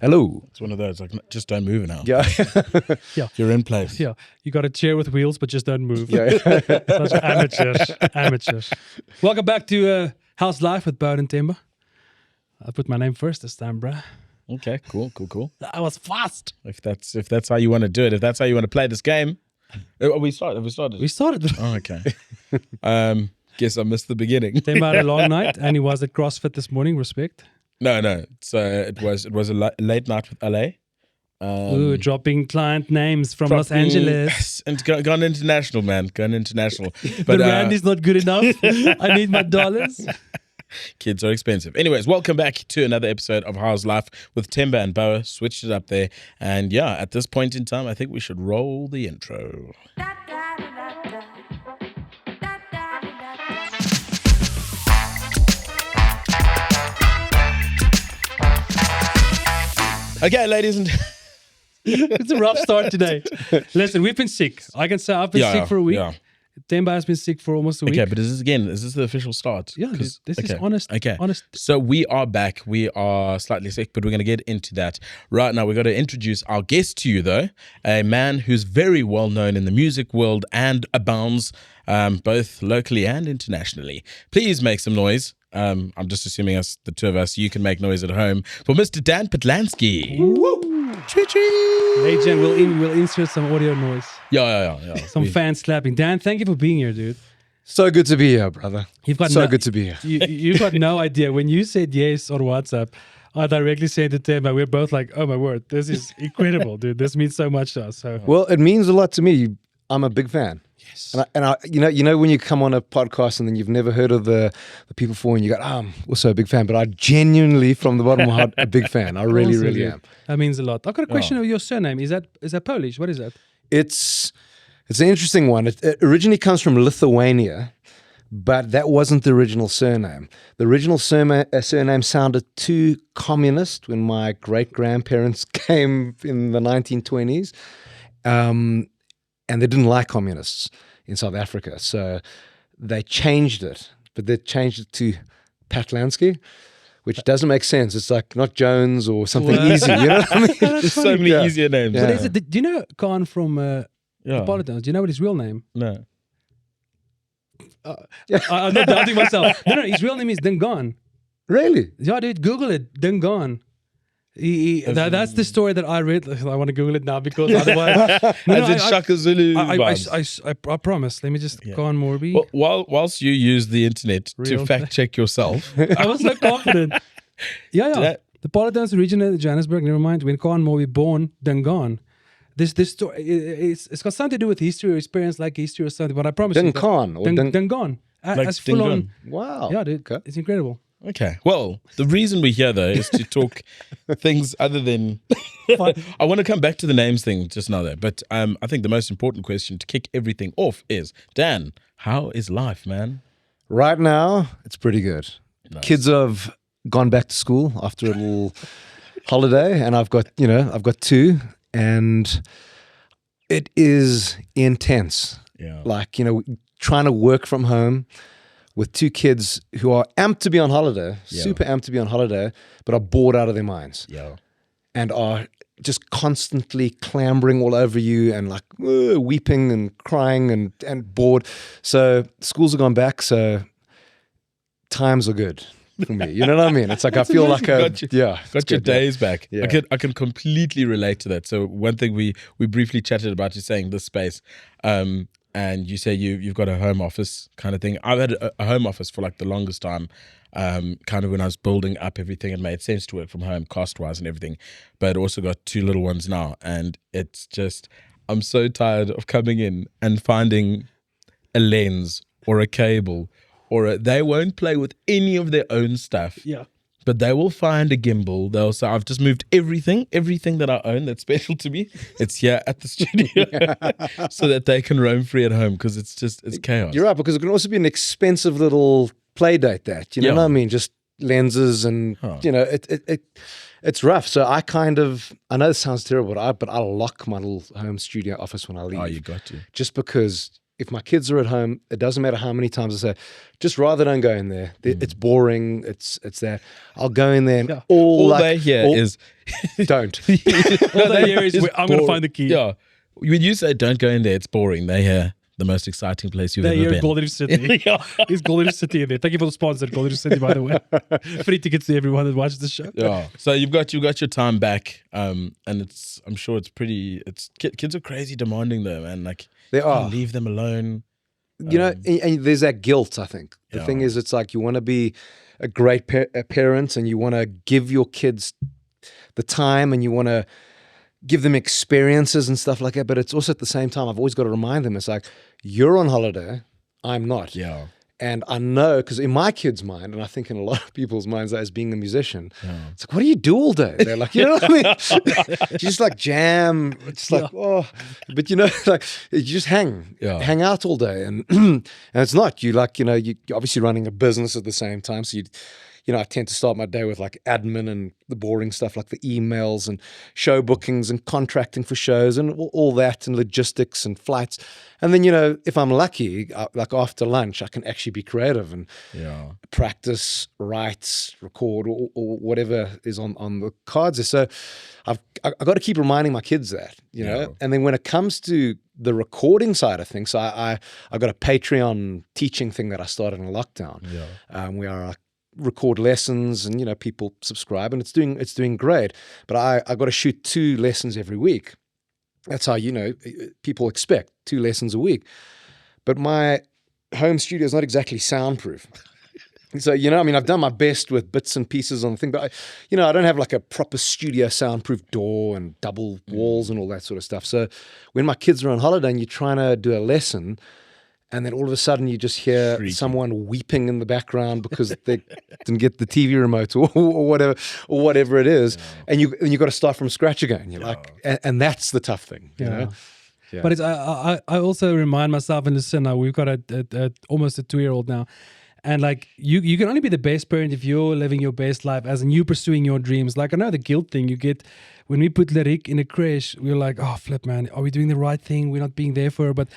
Hello. It's one of those, like, just don't move now. Yeah. You're in place. Yeah, you got a chair with wheels, but just don't move. Yeah. Such amateurs. Welcome back to How's Life with Bouwer and Themba. I put my name first this time, bruh. Okay, cool. I was fast. If that's how you want to do it, if that's how you want to play this game. Have we started? We started. Oh, okay. Guess I missed the beginning. Themba had a long night, and he was at CrossFit this morning. Respect. No. So it was a late night with LA. Ooh, dropping client names from Los Angeles. And gone international, man. Gone international. But the rand is not good enough. I need my dollars. Kids are expensive. Anyways, welcome back to another episode of How's Life with Themba and Bouwer. Switched it up there. And yeah, at this point in time, I think we should roll the intro. Okay, ladies and It's a rough start today. Listen, we've been sick. I can say I've been sick for a week. Yeah. Themba has been sick for almost a week. Okay, but is this the official start? Yeah, this is honest. Okay. Honest. So we are back. We are slightly sick, but we're going to get into that right now. We've got to introduce our guest to you, though, a man who's very well known in the music world and abounds both locally and internationally. Please make some noise. I'm just assuming us, the two of us, you can make noise at home for Mr. Dan Patlansky. Woo! Chee-chee! Legend, we'll insert some audio noise. Yeah. Some fans clapping. Dan, thank you for being here, dude. So good to be here, brother. You've got good to be here. You've got no idea. When you said yes on WhatsApp, I directly said to Themba, we're both like, oh my word, this is incredible, dude. This means so much to us. So. Well, it means a lot to me. I'm a big fan. Yes. And I you know when you come on a podcast and then you've never heard of the people before and you go, I'm also a big fan, but I genuinely, from the bottom of my heart, a big fan. I really am. That means a lot. I've got a question of your surname. Is that Polish? What is that? It's an interesting one. It originally comes from Lithuania, but that wasn't the original surname. The original surname sounded too communist when my great-grandparents came in the 1920s. And they didn't like communists in South Africa. So they changed it, but they changed it to Patlansky, which doesn't make sense. It's like not Jones or something easy. You know what I mean? There's so many easier names. Yeah. But do you know Khan from the Polydowns? Do you know what his real name? No. I'm not doubting myself. No, his real name is Dungan. Really? Yeah, dude, Google it. Dungan. That's the story that I read. I want to Google it now because otherwise... Shaka Zulu I promise. Let me just go on Morby. Whilst you use the internet to fact check yourself. I was so confident. Yeah. The Polydowns originated in Johannesburg, never mind. When Khan Morby born, Dungan. This story, it's got something to do with history or experience like history or something, but I promise you. Dungan. As full on. Wow. Yeah, dude. Okay. It's incredible. Okay. Well, the reason we're here, though, is to talk things other than... I want to come back to the names thing just now, though. But I think the most important question to kick everything off is, Dan, how is life, man? Right now, it's pretty good. Nice. Kids have gone back to school after a little holiday, and I've got two, and it is intense. Yeah. Like, trying to work from home with two kids who are amped to be on holiday, super amped to be on holiday, but are bored out of their minds. Yeah. And are just constantly clambering all over you and like weeping and crying and bored. So schools have gone back, so times are good for me. You know what I mean? It's like I feel like got your good, days back. Yeah. I can completely relate to that. So one thing we briefly chatted about, you saying this space, and you say you've got a home office kind of thing. I've had a home office for like the longest time, kind of when I was building up everything. It made sense to work from home cost-wise and everything. But also got two little ones now. And it's just, I'm so tired of coming in and finding a lens or a cable they won't play with any of their own stuff. Yeah. But they will find a gimbal. They'll say, I've just moved everything that I own that's special to me. It's here at the studio so that they can roam free at home because it's chaos. You're right, because it can also be an expensive little play date you know what I mean? Just lenses and, it's rough. So I know this sounds terrible, but I lock my little home studio office when I leave. Oh, you got to. Just because if my kids are at home, it doesn't matter how many times I say, just rather don't go in there. It's boring. It's that. I'll go in there and all they hear is don't. All they hear is I'm going to find the key. Yeah. When you say don't go in there, it's boring. They hear the most exciting place you've They ever hear been. Golden Reef City. It's Golden Reef City in there. Thank you for the sponsor, Golden Reef City, by the way. Free tickets to everyone that watches the show. Yeah. So you've got your time back, and I'm sure it's pretty. Kids are crazy demanding though, man. Like They are. Leave them alone. You know, and there's that guilt, I think. The thing is, it's like you want to be a great parent and you want to give your kids the time and you want to give them experiences and stuff like that. But it's also at the same time, I've always got to remind them, it's like, you're on holiday, I'm not. Yeah. And I know, because in my kid's mind, and I think in a lot of people's minds as being a musician, it's like, what do you do all day? They're like, you know what I mean? You just like jam. It's like, oh, but you know, like you just hang out all day. And and it's not, you like, you know, you're obviously running a business at the same time. So you know, I tend to start my day with like admin and the boring stuff like the emails and show bookings and contracting for shows and all that and logistics and flights. And then, you know, if I'm lucky, like after lunch, I can actually be creative and practice, write, record, or whatever is on the cards. So I've got to keep reminding my kids that, you know. And then when it comes to the recording side of things, so I got a Patreon teaching thing that I started in lockdown. Where I record lessons and, you know, people subscribe and it's doing great. But I got to shoot 2 lessons every week. That's how, you know, people expect 2 lessons a week. But my home studio is not exactly soundproof. So, you know, I mean, I've done my best with bits and pieces on the thing, but, I don't have like a proper studio soundproof door and double walls and all that sort of stuff. So when my kids are on holiday and you're trying to do a lesson, and then all of a sudden you just hear someone weeping in the background because they didn't get the TV remote or whatever it is, and you got to start from scratch again. You're like, and that's the tough thing, you know. Yeah. But it's I also remind myself and listen. Now we've got a almost a 2-year-old now, and like you can only be the best parent if you're living your best life as in you pursuing your dreams. Like I know the guilt thing you get when we put Lyric in a creche. We're like, oh flip, man, are we doing the right thing? We're not being there for her, but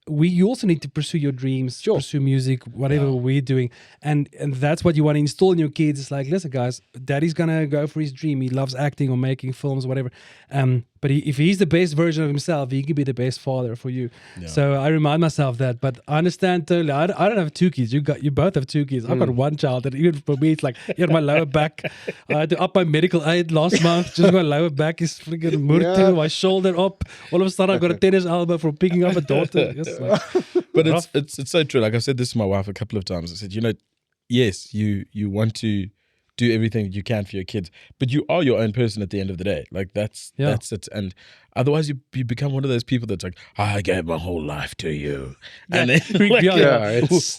you also need to pursue your dreams, pursue music, whatever we're doing. And that's what you want to install in your kids. It's like, listen, guys, daddy's going to go for his dream. He loves acting or making films, whatever. But if he's the best version of himself, he can be the best father for you. Yeah. So I remind myself that. But I understand totally. I don't have 2 kids. You both have 2 kids. I've got 1 child. And even for me, it's like, my lower back. I had to up my medical aid last month. Just my lower back is freaking murder. My shoulder up. All of a sudden, I've got a tennis elbow from picking up a daughter. But it's so true. Like I've said this to my wife a couple of times. I said, yes, you want to do everything that you can for your kids, but you are your own person at the end of the day. Like that's it. And otherwise you become one of those people that's like, I gave my whole life to you. And then like,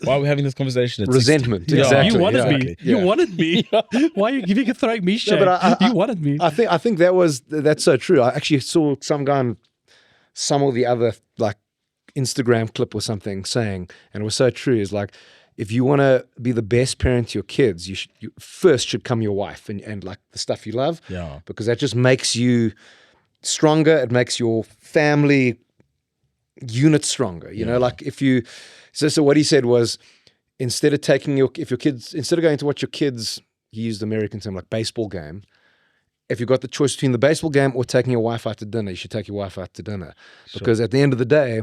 why are we having this conversation? It's resentment. Just, exactly. You wanted me. You wanted me. Why are you giving a throwing me shade? You wanted me. I think that's so true. I actually saw some guy on some of the other like Instagram clip or something saying, and it was so true, is like, if you want to be the best parent to your kids, you first should come your wife and like the stuff you love, because that just makes you stronger. It makes your family unit stronger. You know, like if you, so what he said was, instead of going to watch your kids, he used the American term like baseball game. If you've got the choice between the baseball game or taking your wife out to dinner, you should take your wife out to dinner, because at the end of the day,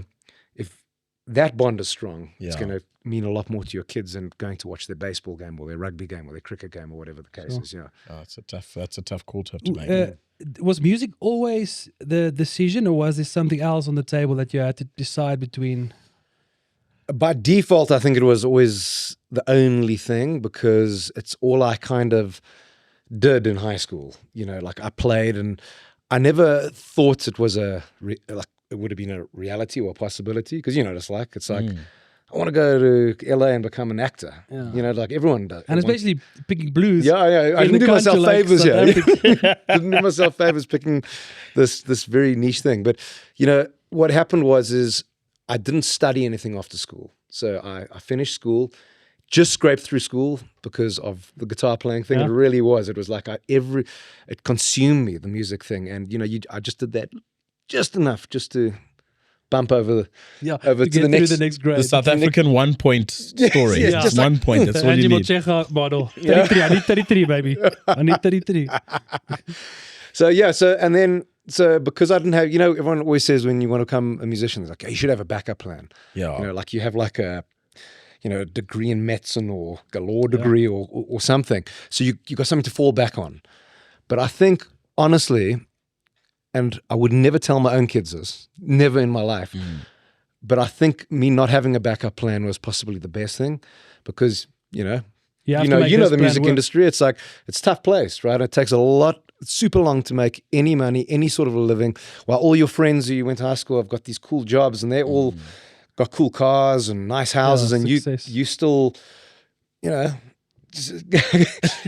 if that bond is strong, it's going to mean a lot more to your kids than going to watch their baseball game or their rugby game or their cricket game or whatever the case is. Yeah, that's a tough call to have to make. Was music always the decision, or was there something else on the table that you had to decide between? By default, I think it was always the only thing, because it's all I kind of did in high school. You know, like I played, and I never thought it was it would have been a reality or a possibility, because it's like I want to go to LA and become an actor. You know, like everyone does. And especially picking blues. I didn't do myself favors here. Didn't do myself favors picking this very niche thing. But what happened is I didn't study anything after school. So I finished school, just scraped through school because of the guitar playing thing. It really was. It was like it consumed me, the music thing. And I just did that just enough just to bump over Yeah, over to the next grade. The South African 1 point story. yes, Just just 1 point. That's all Angie you need. Mochecha model. 33. I need 33, baby. I need 33. So because I didn't have, everyone always says when you want to become a musician, it's like, you should have a backup plan. Yeah. Like you have like a degree in medicine or a law degree or something. So you got something to fall back on. But I think, honestly, and I would never tell my own kids this, never in my life, but I think me not having a backup plan was possibly the best thing because, the music industry, it's like, it's a tough place, right? It takes super long to make any money, any sort of a living, while all your friends who you went to high school have got these cool jobs and they all got cool cars and nice houses, and you still, just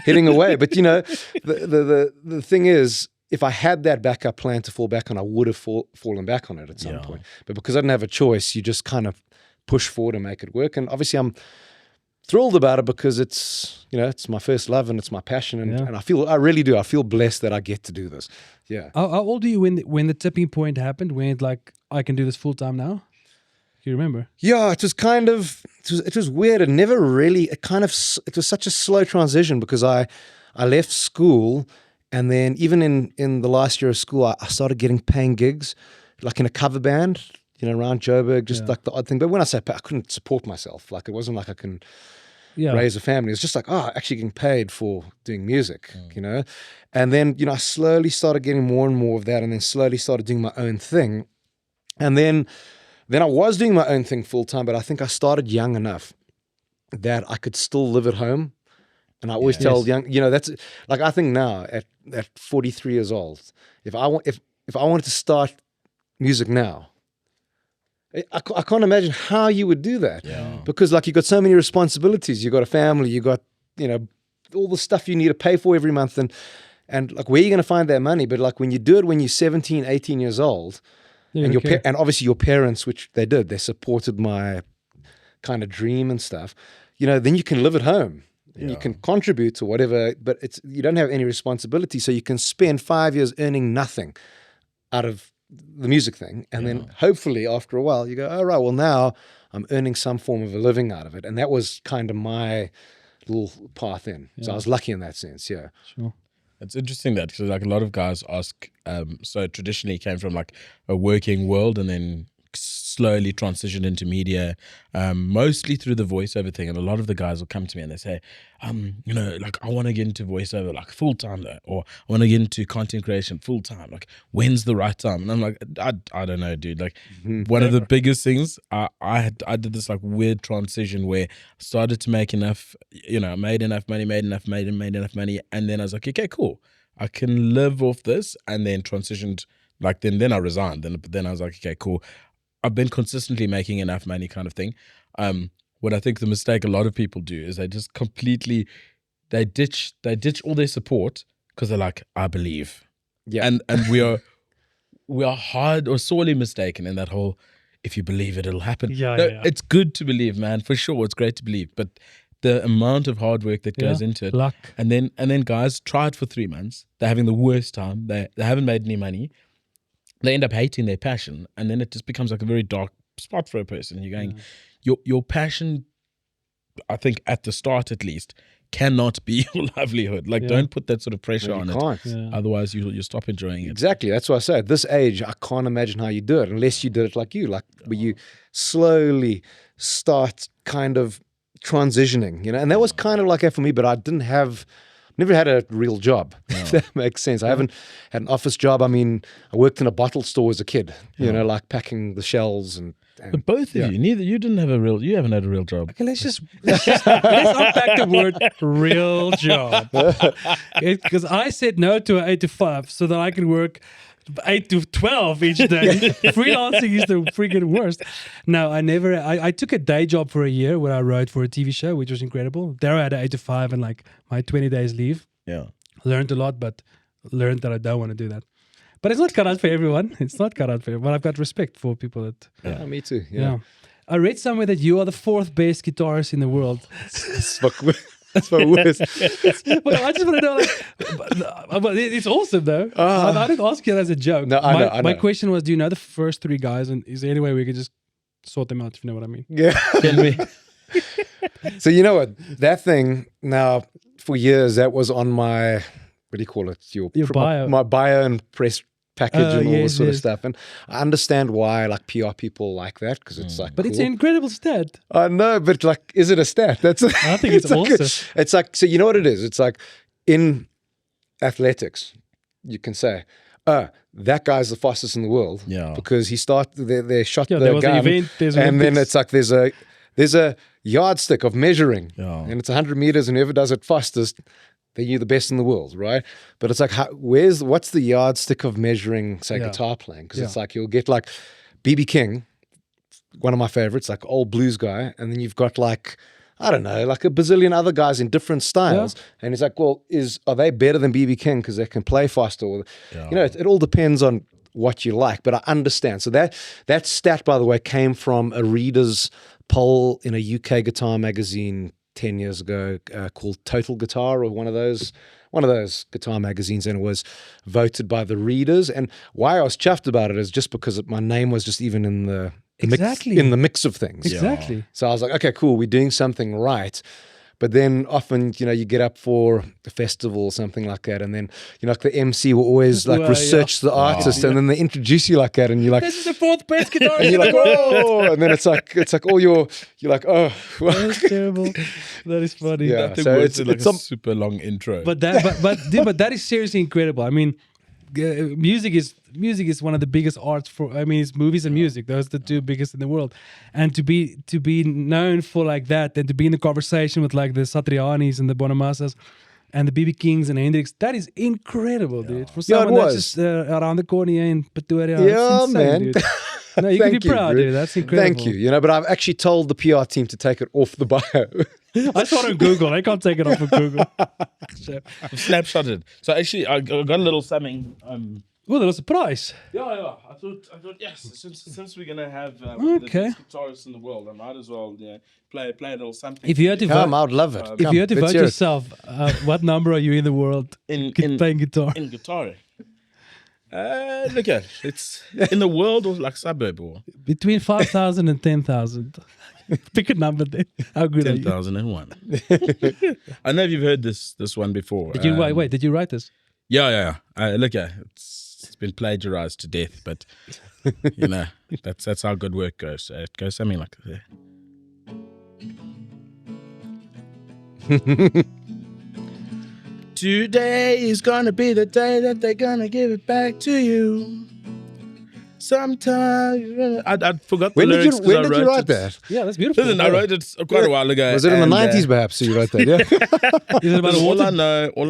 hitting away. But the thing is, if I had that backup plan to fall back on, I would have fallen back on it at some point. But because I didn't have a choice, you just kind of push forward and make it work. And obviously, I'm thrilled about it because it's my first love and it's my passion, and I really do. I feel blessed that I get to do this. Yeah. How old are you when the tipping point happened? When it's like, I can do this full time now? Do you remember? Yeah, it was kind of it was weird. It never really. It was such a slow transition because I left school, and then even in the last year of school, I started getting paying gigs, like in a cover band, around Joburg, just like the odd thing. But when I say pay, I couldn't support myself. Like it wasn't like I can raise a family. It's just like, actually getting paid for doing music, And then, I slowly started getting more and more of that, and then slowly started doing my own thing. And then I was doing my own thing full time, but I think I started young enough that I could still live at home. And I always tell young, that's like, I think now at 43 years old, if I wanted to start music now, I can't imagine how you would do that. Yeah. Because like you got so many responsibilities. You got a family, you got, all the stuff you need to pay for every month, and like where are you going to find that money? But like when you do it when you're 17, 18 years old, and and obviously your parents, which they did, they supported my kind of dream and stuff, then you can live at home. And you can contribute to whatever, but you don't have any responsibility. So you can spend 5 years earning nothing out of the music thing. And then hopefully after a while you go, oh, right, well now I'm earning some form of a living out of it. And that was kind of my little path in. So I was lucky in that sense. Yeah. Sure. It's interesting that because like a lot of guys ask, so traditionally came from like a working world and then slowly transitioned into media, mostly through the voiceover thing. And a lot of the guys will come to me and they say, like I want to get into voiceover like full time though, or I want to get into content creation full time. Like when's the right time? And I'm like, I don't know, dude. Like one of the biggest things, I did this like weird transition where I started to make enough, made enough money, and then I was like, okay, cool, I can live off this, and then transitioned. Like then I resigned. Then I was like, okay, cool. I've been consistently making enough money, kind of thing. What I think the mistake a lot of people do is they just completely they ditch all their support because they're like, I believe. Yeah. And we are hard or sorely mistaken in that whole, if you believe it, it'll happen. Yeah. It's good to believe, man, for sure. It's great to believe, but the amount of hard work that goes into it, luck. And then guys try it for 3 months. They're having the worst time. They haven't made any money. They end up hating their passion, and then it just becomes like a very dark spot for a person. You're going, your passion, I think at the start at least, cannot be your livelihood. Like, don't put that sort of pressure on it. Yeah. Otherwise, you stop enjoying it. Exactly. That's what I say. At this age, I can't imagine how you do it unless you did it like you, where you slowly start kind of transitioning, And that was kind of like that for me, but I never had a real job, if that makes sense. I haven't had an office job. I mean, I worked in a bottle store as a kid, like packing the shells and but both of you, you haven't had a real job. Okay, let's unpack the word real job. Because I said no to an 8 to 5 so that I can work 8 to 12 each day. Freelancing is the freaking worst. No, I took a day job for a year where I wrote for a TV show, which was incredible. There I had an 8 to 5 and like my 20 days leave. Yeah. Learned a lot, but learned that I don't want to do that. But it's not cut out for everyone. It's not cut out for everyone. But I've got respect for people that... Yeah, me too. Yeah. I read somewhere that you are the 4th best guitarist in the world. That's my worst. But I just want to know, but it's awesome though. I didn't ask you as a joke. No, I know. My question was, do you know the first three guys, and is there any way we could just sort them out, if you know what I mean? Yeah. Tell me. So you know what? That thing, now, for years, that was on my, what do you call it? Your bio. My bio and press package and all this sort of yes. stuff. And I understand why like PR people like that, because it's like But cool. it's an incredible stat. I know, but like, is it a stat? That's I think it's like awesome. It's like, so you know what it is? It's like in athletics, you can say, that guy's the fastest in the world. Yeah. Because he started, they shot Yeah, the there was gun. an event, there's and then Olympics. it's like there's a yardstick of measuring. Yeah. And it's 100 meters, and whoever does it fastest, you're the best in the world, right? But it's like, what's the yardstick of measuring, say, guitar playing? Because it's like you'll get like B.B. King, one of my favorites, like old blues guy, and then you've got like, I don't know, like a bazillion other guys in different styles. And he's like, well, are they better than B.B. King because they can play faster? Or, you know, it all depends on what you like, but I understand. So that stat, by the way, came from a reader's poll in a UK guitar magazine 10 years ago called Total Guitar, or one of those guitar magazines, and it was voted by the readers. And why I was chuffed about it is just because my name was just even in the mix of things. Exactly. So I was like, okay, cool, we're doing something right. But then often, you know, you get up for a festival or something like that, and then, you know, like the MC will always like research the artist, and then they introduce you like that, and you're like, This is the fourth best guitarist. and you're like, oh, and then it's like all you're like, oh, That's terrible. That is funny. Yeah. Nothing So worse it's than like some- a super long intro. But that is seriously incredible. I mean, music is one of the biggest arts it's movies and music. Those are the two biggest in the world. And to be known for like that, and to be in the conversation with like the Satrianis and the Bonamasas and the B.B. Kings and Hendrix, that is incredible, dude. For someone that's just around the corner here in Pretoria. Yeah, it's insane, man. Dude. No, you can be Thank you, proud, bro. dude. That's incredible. Thank you. You know, but I've actually told the PR team to take it off the bio. I saw it on Google. I can't take it off of Google. I've snapshotted. So actually, I got a little something. Well, that was a prize. Yeah. I thought yes. Since we're gonna have the Okay. best guitarists in the world, I might as well play a little something. If you had to Come, vote, I'd love it. if you had to let's vote hear it. yourself, what number are you in the world in playing guitar? in guitar. Look at it's in the world or like suburb or Between 5,000 and 10,000. Pick a number there. How good are you? 10,001. I know if you've heard this one before. Did you wait? Did you write this? Yeah. Look at it's been plagiarized to death, but you know that's how good work goes. So it goes something like this. Today is gonna be the day that they're gonna give it back to you. Sometime I forgot the When did lyrics. you write that? Yeah, that's beautiful. Listen, I wrote it quite a while ago. Was it in the and, 90s perhaps you wrote that? Yeah. Is it about a all water?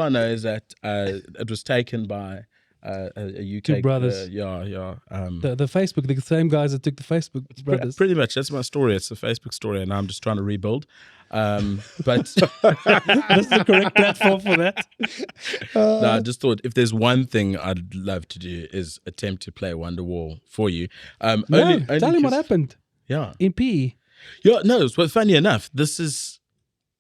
I know is that it was taken by a UK Two brothers. yeah. The Facebook, the same guys that took the Facebook brothers. Pretty much, that's my story. It's a Facebook story, and I'm just trying to rebuild. But That's the correct platform for that. no, I just thought if there's one thing I'd love to do is attempt to play Wonderwall for you. No, tell him what 'cause- happened Yeah, in PE. yeah. No, but funny enough, this is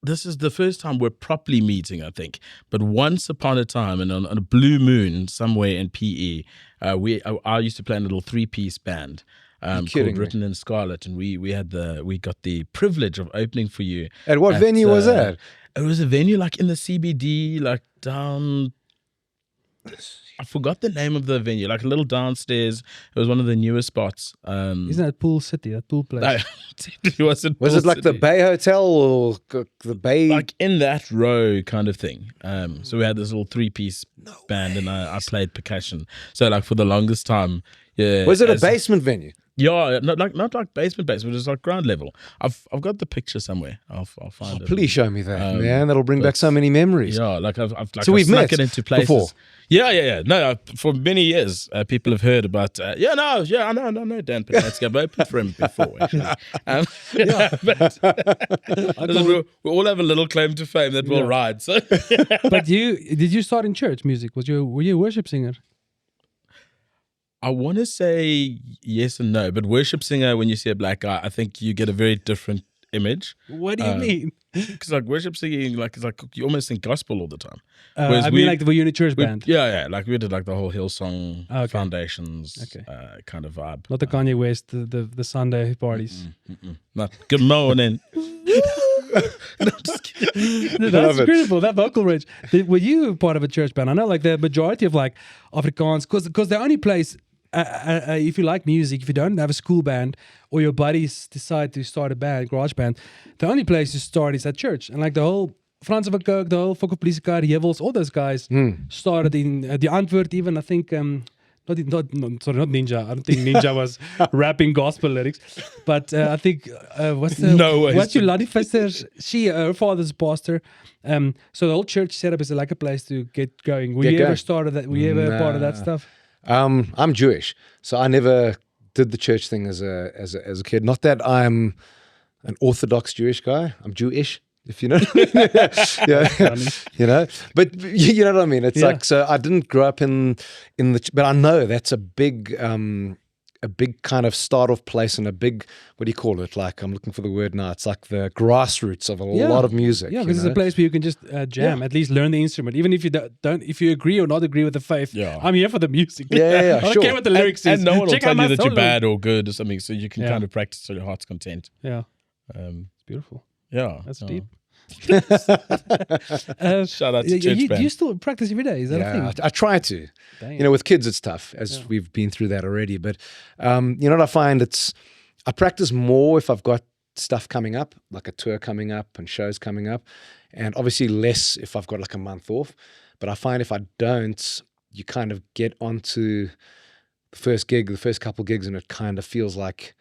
the first time we're properly meeting, I think. But once upon a time, and on a blue moon somewhere in PE, I used to play in a little 3-piece band kidding called me? Written in Scarlet, and we got the privilege of opening for you. At what venue was that? It was a venue like in the CBD, like down. I forgot the name of the venue, like a little downstairs. It was one of the newer spots. Isn't that Pool City, that pool place? No, it wasn't. Was Pool it like the City. Bay Hotel or the Bay? Like in that row kind of thing. So we had this little 3-piece band, and I played percussion. So like for the longest time, yeah. was it a basement venue? Yeah, not like basement, but it's like ground level. I've got the picture somewhere. I'll find it. Please show me that, man. That'll bring back so many memories. Yeah, like I've So we've snuck met it into places. before? Yeah. No, for many years, people have heard about. I know Dan Patlansky. I've opened for him before. Actually. We all have a little claim to fame that we'll ride. So. But did you start in church music? Were you a worship singer? I want to say yes and no, but worship singer, when you see a black guy, I think you get a very different image. What do you mean? Because like worship singing, like it's like you almost think gospel all the time. I mean, like, were you in a church band? Yeah. Like we did like the whole Hillsong Okay. Foundations kind of vibe. Not the Kanye West, the Sunday parties. Not good morning. No, just kidding. That's incredible. That vocal range. Were you part of a church band? I know, like the majority of like Afrikaans, because the only place, if you like music, if you don't have a school band or your buddies decide to start a band, garage band, the only place to start is at church. And like the whole Frans van Kirk, the whole Fokker Polisikar, Jevels, all those guys started in the Antwoord even, I think. Not Ninja. I don't think Ninja was rapping gospel lyrics, but I think what's your Lani Visser? Her father's a pastor. So the whole church setup is like a place to get going. Were you ever started that? Were you ever part of that stuff? I'm Jewish, so I never did the church thing as a kid. Not that I'm an Orthodox Jewish guy. I'm Jewish, if you know. Yeah. You know, but you know what I mean. It's like, so I didn't grow up in the, but I know that's a big kind of start off place and a big, what do you call it? Like, I'm looking for the word now. It's like the grassroots of a lot of music. Yeah, because it's a place where you can just jam, at least learn the instrument. Even if you don't, if you agree or not agree with the faith, I'm here for the music. Yeah, I don't care what the lyrics is. And no one will tell you that solo. you're bad or good or something, so you can kind of practice to your heart's content. Yeah, it's beautiful. Yeah, that's deep. Shout out to church band. Do you still practice every day? Is that a thing? I try to. Damn. You know, with kids it's tough, as we've been through that already. But you know what I find? I practice more if I've got stuff coming up, like a tour coming up and shows coming up, and obviously less if I've got like a month off. But I find if I don't, you kind of get onto the first gig, the first couple gigs, and it kind of feels like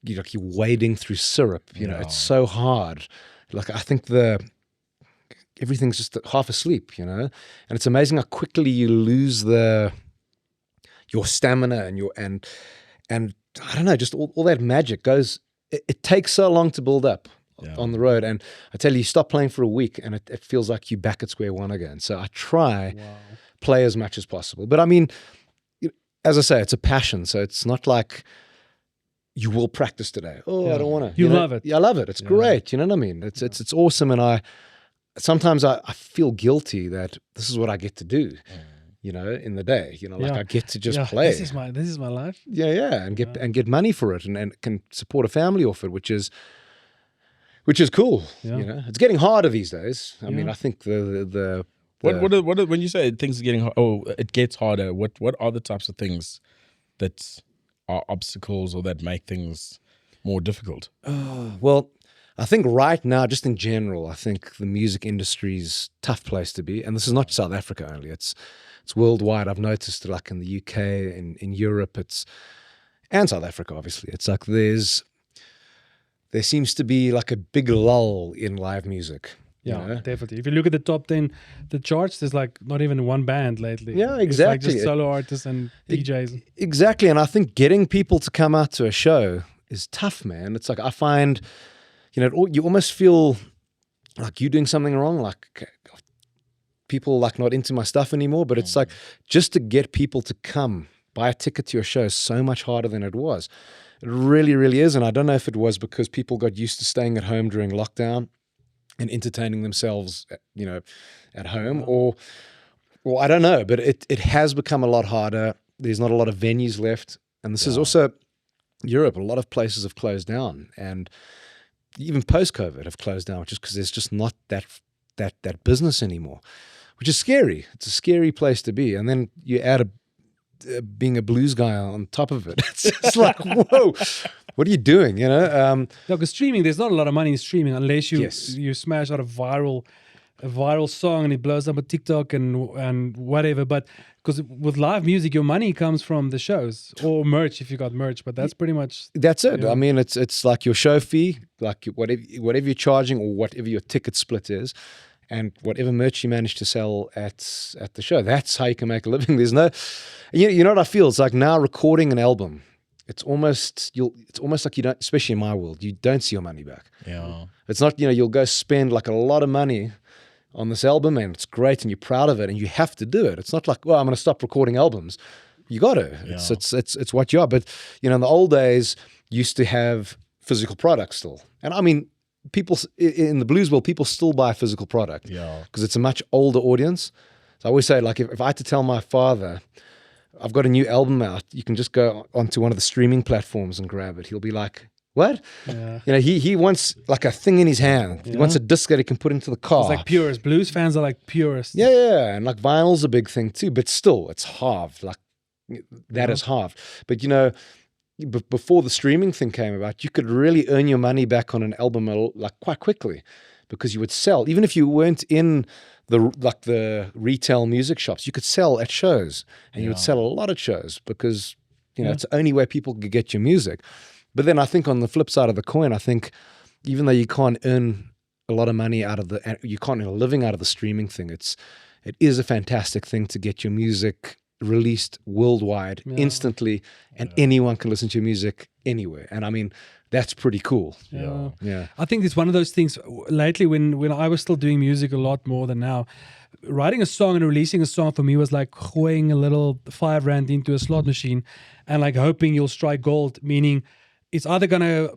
you're wading through syrup. You know, it's so hard. Like, I think everything's just half asleep, you know, and it's amazing how quickly you lose your stamina and I don't know, just all that magic goes. It takes so long to build up on the road, and I tell you stop playing for a week, and it feels like you're back at square one again. So I try play as much as possible, but I mean, as I say, it's a passion, so it's not like you will practice today. I don't want to. You love it. Yeah, I love it. It's great. You know what I mean? It's awesome. And sometimes I feel guilty that this is what I get to do, you know, in the day. You know, like I get to just play. This is my life. Yeah, and get money for it and can support a family off it, which is cool. Yeah. You know, it's getting harder these days. I mean, I think what when you say things are getting it gets harder. What are the types of things that are obstacles or that make things more difficult? Well, I think right now, just in general, I think the music industry's tough place to be, and this is not South Africa only. It's worldwide. I've noticed, like in the UK, in Europe, and South Africa, obviously. It's like there seems to be like a big lull in live music. Yeah, you know? definitely. If you look at the top 10, the charts, there's like not even one band lately. Yeah, exactly. It's like just solo artists and DJs. Exactly, and I think getting people to come out to a show is tough, man. It's like I find, you know, you almost feel like you're doing something wrong, like people like not into my stuff anymore. But it's like just to get people to come buy a ticket to your show is so much harder than it was. It really, really is. And I don't know if it was because people got used to staying at home during lockdown and entertaining themselves, you know, at home, or I don't know, but it has become a lot harder. There's not a lot of venues left, and this is also Europe. A lot of places have closed down, and even post-COVID have closed down, just because there's just not that business anymore, which is scary. It's a scary place to be, and then you add being a blues guy on top of it. It's just like, whoa. What are you doing? You know, because streaming, there's not a lot of money in streaming unless you smash out a viral song and it blows up on TikTok and whatever. But because with live music, your money comes from the shows or merch if you got merch. But that's pretty much Yeah. It's not, you know, you'll go spend like a lot of money on this album and it's great and you're proud of it and you have to do it. It's not like, well, I'm going to stop recording albums. You got to. Yeah. It's what you are. But, you know, in the old days, you used to have physical product still. And I mean, people in the blues world, people still buy physical product because it's a much older audience. So I always say, like, if I had to tell my father, I've got a new album out, you can just go onto one of the streaming platforms and grab it. He'll be like, what? Yeah. You know, he wants like a thing in his hand. He wants a disc that he can put into the car. It's like purists. Blues fans are like purists. Yeah. And like vinyl's a big thing too, but still, it's halved. Like that is halved. But you know, before the streaming thing came about, you could really earn your money back on an album like quite quickly, because you would sell, even if you weren't in the retail music shops, you could sell at shows, and you would sell a lot at shows because, you know, it's the only way people could get your music. But then I think on the flip side of the coin, I think even though you can't earn a lot of money you can't earn a living out of the streaming thing, it is a fantastic thing to get your music released worldwide instantly, and anyone can listen to your music anywhere. And I mean, that's pretty cool. Yeah. I think it's one of those things lately when I was still doing music a lot more than now. Writing a song and releasing a song for me was like throwing a little 5 rand into a slot machine and like hoping you'll strike gold, meaning it's either gonna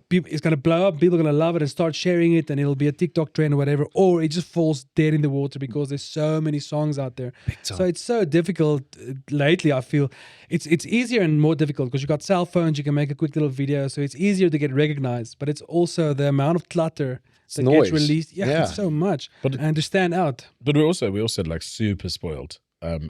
blow up, people are gonna love it and start sharing it, and it'll be a TikTok trend or whatever, or it just falls dead in the water because there's so many songs out there. So it's so difficult lately. I feel it's easier and more difficult because you got cell phones, you can make a quick little video, so it's easier to get recognized. But it's also the amount of clutter that gets released. Yeah, it's so much, and to stand out. But we also like super spoiled.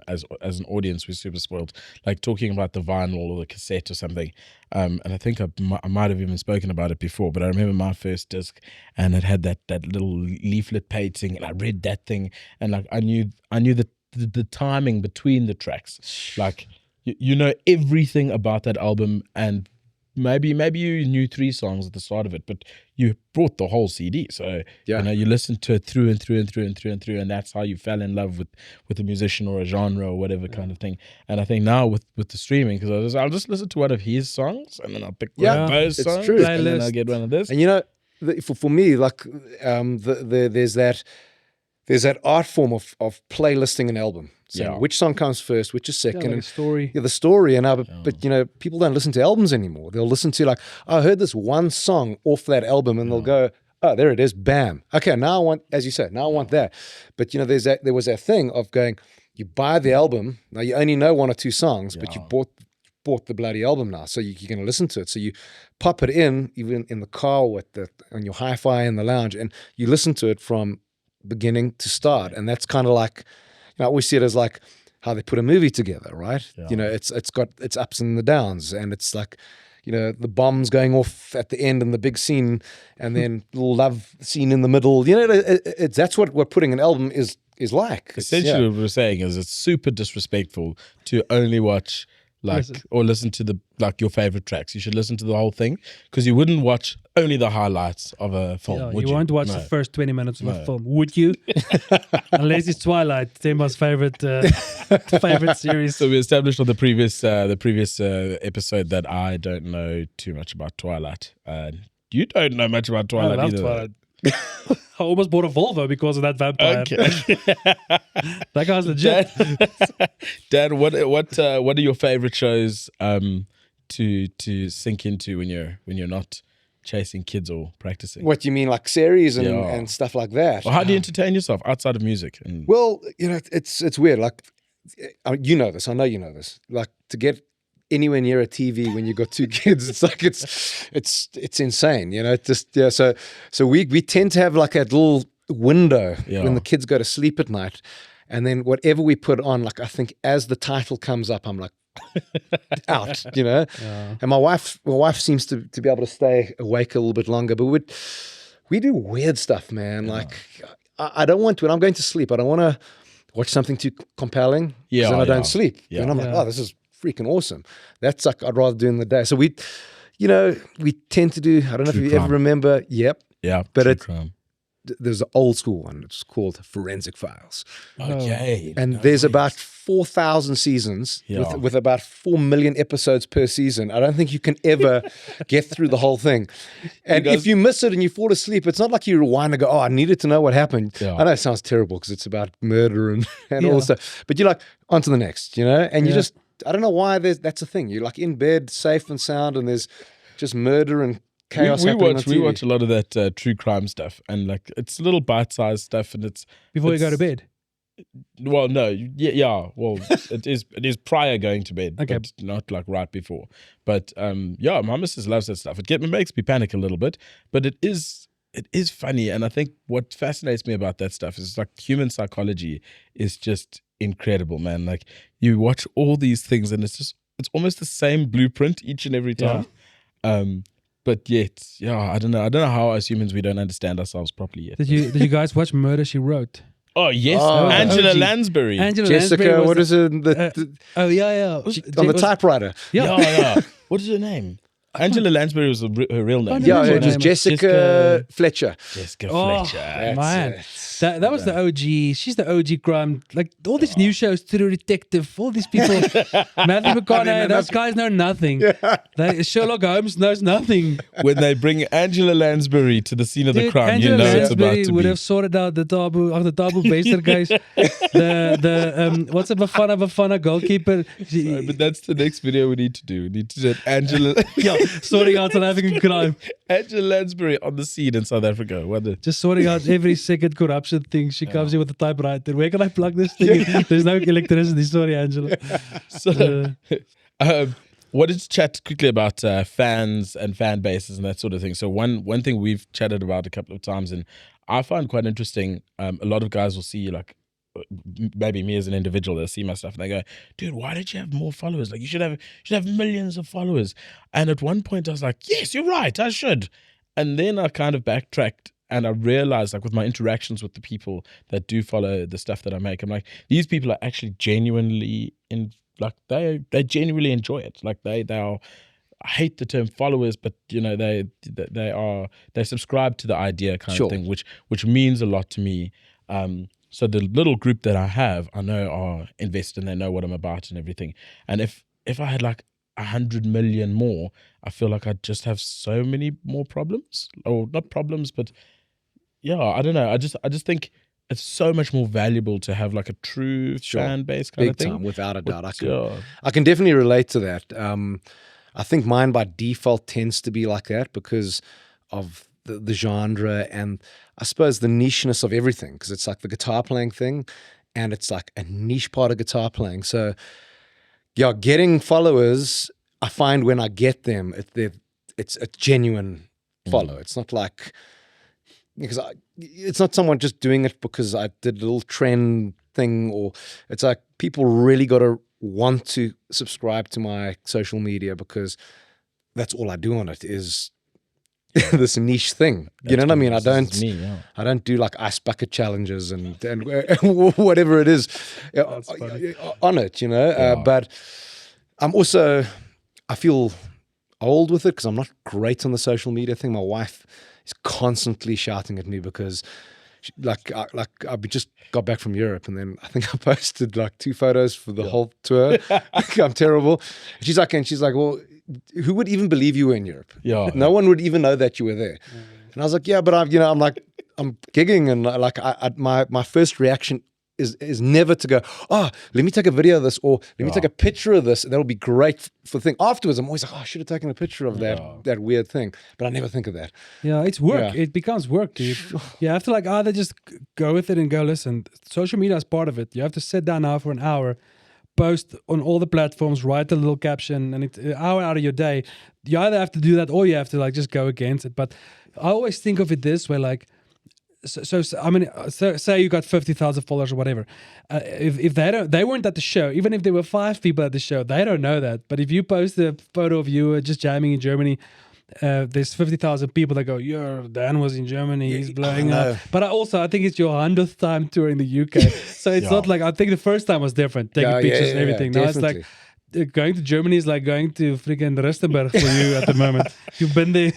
As an audience, we're super spoiled. Like talking about the vinyl or the cassette or something, and I think I might have even spoken about it before. But I remember my first disc, and it had that little leaflet page thing, and I read that thing, and like I knew the timing between the tracks. Like you know everything about that album, and maybe you knew 3 songs at the start of it, but you brought the whole CD. So you know you listened to it through and through and through and through and through, and that's how you fell in love with a musician or a genre or whatever kind of thing. And I think now with the streaming, because I'll just listen to one of his songs, and then I'll pick one of those songs, true. and then I'll get one of this. And you know, for me, like there's that art form of playlisting an album. So which song comes first, which is second, like and a story. the story. And but you know, people don't listen to albums anymore. They'll listen to like, I heard this one song off that album, and they'll go, oh, there it is, bam. Okay, now I want, as you said, now I want that. But you know, there was that thing of going, you buy the album, now you only know 1 or 2 songs, but you bought the bloody album now, so you're going to listen to it. So you pop it in, even in the car on your hi-fi in the lounge, and you listen to it from beginning to start. And that's kind of like, I always see it as like how they put a movie together, right? You know, it's got its ups and the downs, and it's like, you know, the bombs going off at the end and the big scene, and then little love scene in the middle. You know, that's what putting an album is like. Essentially, what we're saying is it's super disrespectful to only watch or listen to your favorite tracks. You should listen to the whole thing, because you wouldn't watch only the highlights of a film. You won't watch the first 20 minutes of a film, would you? Unless it's Twilight, Themba's favorite series. So we established on the previous episode that I don't know too much about Twilight. You don't know much about Twilight I love either. Twilight. I almost bought a Volvo because of that vampire. Okay. That guy's legit. Dan, what are your favorite shows to sink into when you're not chasing kids or practicing? What do you mean, like series and stuff like that? Well, how do you entertain yourself outside of music? Well, you know, it's weird. Like, you know this. I know you know this. Like, to get anywhere near a TV when you've got 2 kids, it's like it's insane. You know, so we tend to have like a little window when the kids go to sleep at night, and then whatever we put on, like I think as the title comes up, I'm like out, you know. And my wife seems to be able to stay awake a little bit longer, but we do weird stuff, man. Like I don't want to, when I'm going to sleep, I don't want to watch something too compelling, because then I don't sleep. And I'm like, oh, this is freaking awesome. That's like I'd rather do in the day. So we tend to do, I don't know if you ever remember. But there's an old school one. It's called Forensic Files. Okay. And there's about 4,000 seasons with about 4 million episodes per season. I don't think you can ever get through the whole thing. And if you miss it and you fall asleep, it's not like you rewind and go, oh, I needed to know what happened. I know it sounds terrible because it's about murder and all this stuff. But you're like, on to the next, you know? And you just, I don't know why that's a thing. You're like in bed, safe and sound, and there's just murder and chaos we happening watch on we TV. watch a lot of that true crime stuff, and like it's little bite-sized stuff, and it's Before you go to bed. well, no, yeah. Well, it is prior going to bed, Okay. but not like right before. But yeah, my missus loves that stuff. It makes me panic a little bit, but it is funny. And I think what fascinates me about that stuff is like human psychology is just incredible, man. Like you watch all these things, and it's almost the same blueprint each and every time. But yet, yeah, I don't know how as humans we don't understand ourselves properly yet. Did you guys watch Murder, She Wrote? Oh yes, Oh, Angela OG. Lansbury. Angela Jessica, Lansbury was what is it? oh yeah. On the typewriter. Yeah. Yeah. What is her name? Angela Lansbury was her real name. Yeah, remember it was her name. Jessica Fletcher. Jessica Oh, Fletcher. man. it. That was the OG. She's the OG crime. Like all these new shows, True Detective, all these people. Matthew McConaughey, those guys know nothing. Sherlock Holmes knows nothing. When they bring Angela Lansbury to the scene of the Dude, crime, Angela you know it's about Lansbury to would be. have sorted out the Tabu Baster case. The what's a Bafana goalkeeper? But that's the next video we need to do. We need to get Angela Sorting out South African crime. Angela Lansbury on the scene in South Africa. Just sorting out every second corruption thing. She comes in with a typewriter. Where can I plug this thing in? There's no electricity. Sorry, Angela. So, wanted to chat quickly about fans and fan bases and that sort of thing. So one thing we've chatted about a couple of times, and I find quite interesting. A lot of guys will see like maybe me as an individual, they'll see my stuff and they go, dude, why don't you have more followers? Like you should have millions of followers. And at one point I was like, yes, you're right, I should. And then I kind of backtracked and I realized, like with my interactions with the people that do follow the stuff that I make, I'm like, these people are actually genuinely they genuinely enjoy it. Like they are, I hate the term followers, but you know, they subscribe to the idea kind of thing, which means a lot to me. So the little group that I have, I know are invested and they know what I'm about and everything. And if I had like 100 million more, I feel like I'd just have so many more problems, or not problems, but yeah, I don't know. I just think it's so much more valuable to have like a true fan base kind Big of thing. time, without a doubt. Yeah. I can definitely relate to that. I think mine by default tends to be like that because of the genre and I suppose the nicheness of everything, because it's like the guitar playing thing and it's like a niche part of guitar playing. So yeah, getting followers, I find when I get them, it's a genuine follow. It's not like, because it's not someone just doing it because I did a little trend thing, or it's like people really got to want to subscribe to my social media because that's all I do on it is this niche thing. You know what I mean? I don't do like ice bucket challenges and whatever it is on it, you know. But I feel old with it because I'm not great on the social media thing. My wife is constantly shouting at me because I just got back from Europe and then I think I posted like 2 photos for the whole tour. I'm terrible. She's like, well, who would even believe you were in Europe? Yeah, no one would even know that you were there. And I was like, yeah, but I'm gigging, and like my first reaction is never to go, let me take a video of this, or let me take a picture of this. That'll be great for the thing. Afterwards, I'm always like, I should have taken a picture of that weird thing, but I never think of that. Yeah, it's work. Yeah. It becomes work, dude. You have to like either just go with it and go, listen, social media is part of it. You have to sit down now for an hour, post on all the platforms, write a little caption, and it's an hour out of your day. You either have to do that or you have to like just go against it. But I always think of it this way, like, so I mean, say you got 50,000 followers or whatever. If they weren't at the show, even if there were 5 people at the show, they don't know that. But if you post a photo of you just jamming in Germany, there's 50,000 people that go, yeah, Dan was in Germany, he's blowing up. But I think it's your 100th time tour in the UK. So it's not like, I think the first time was different, taking pictures and everything. Now definitely. it's like, going to Germany is like going to freaking Rustenburg for you at the moment. You've been there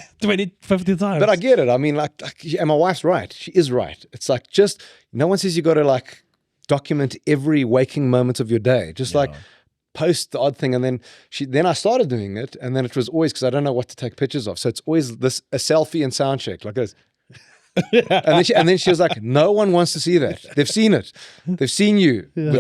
50 times. But I get it. I mean, like, and my wife's right. She is right. It's like, just, no one says you got to like document every waking moment of your day. Just like post the odd thing. And then I started doing it. And then it was always, because I don't know what to take pictures of. So it's always a selfie and sound check. Like this. And then she was like, no one wants to see that. They've seen it. They've seen you with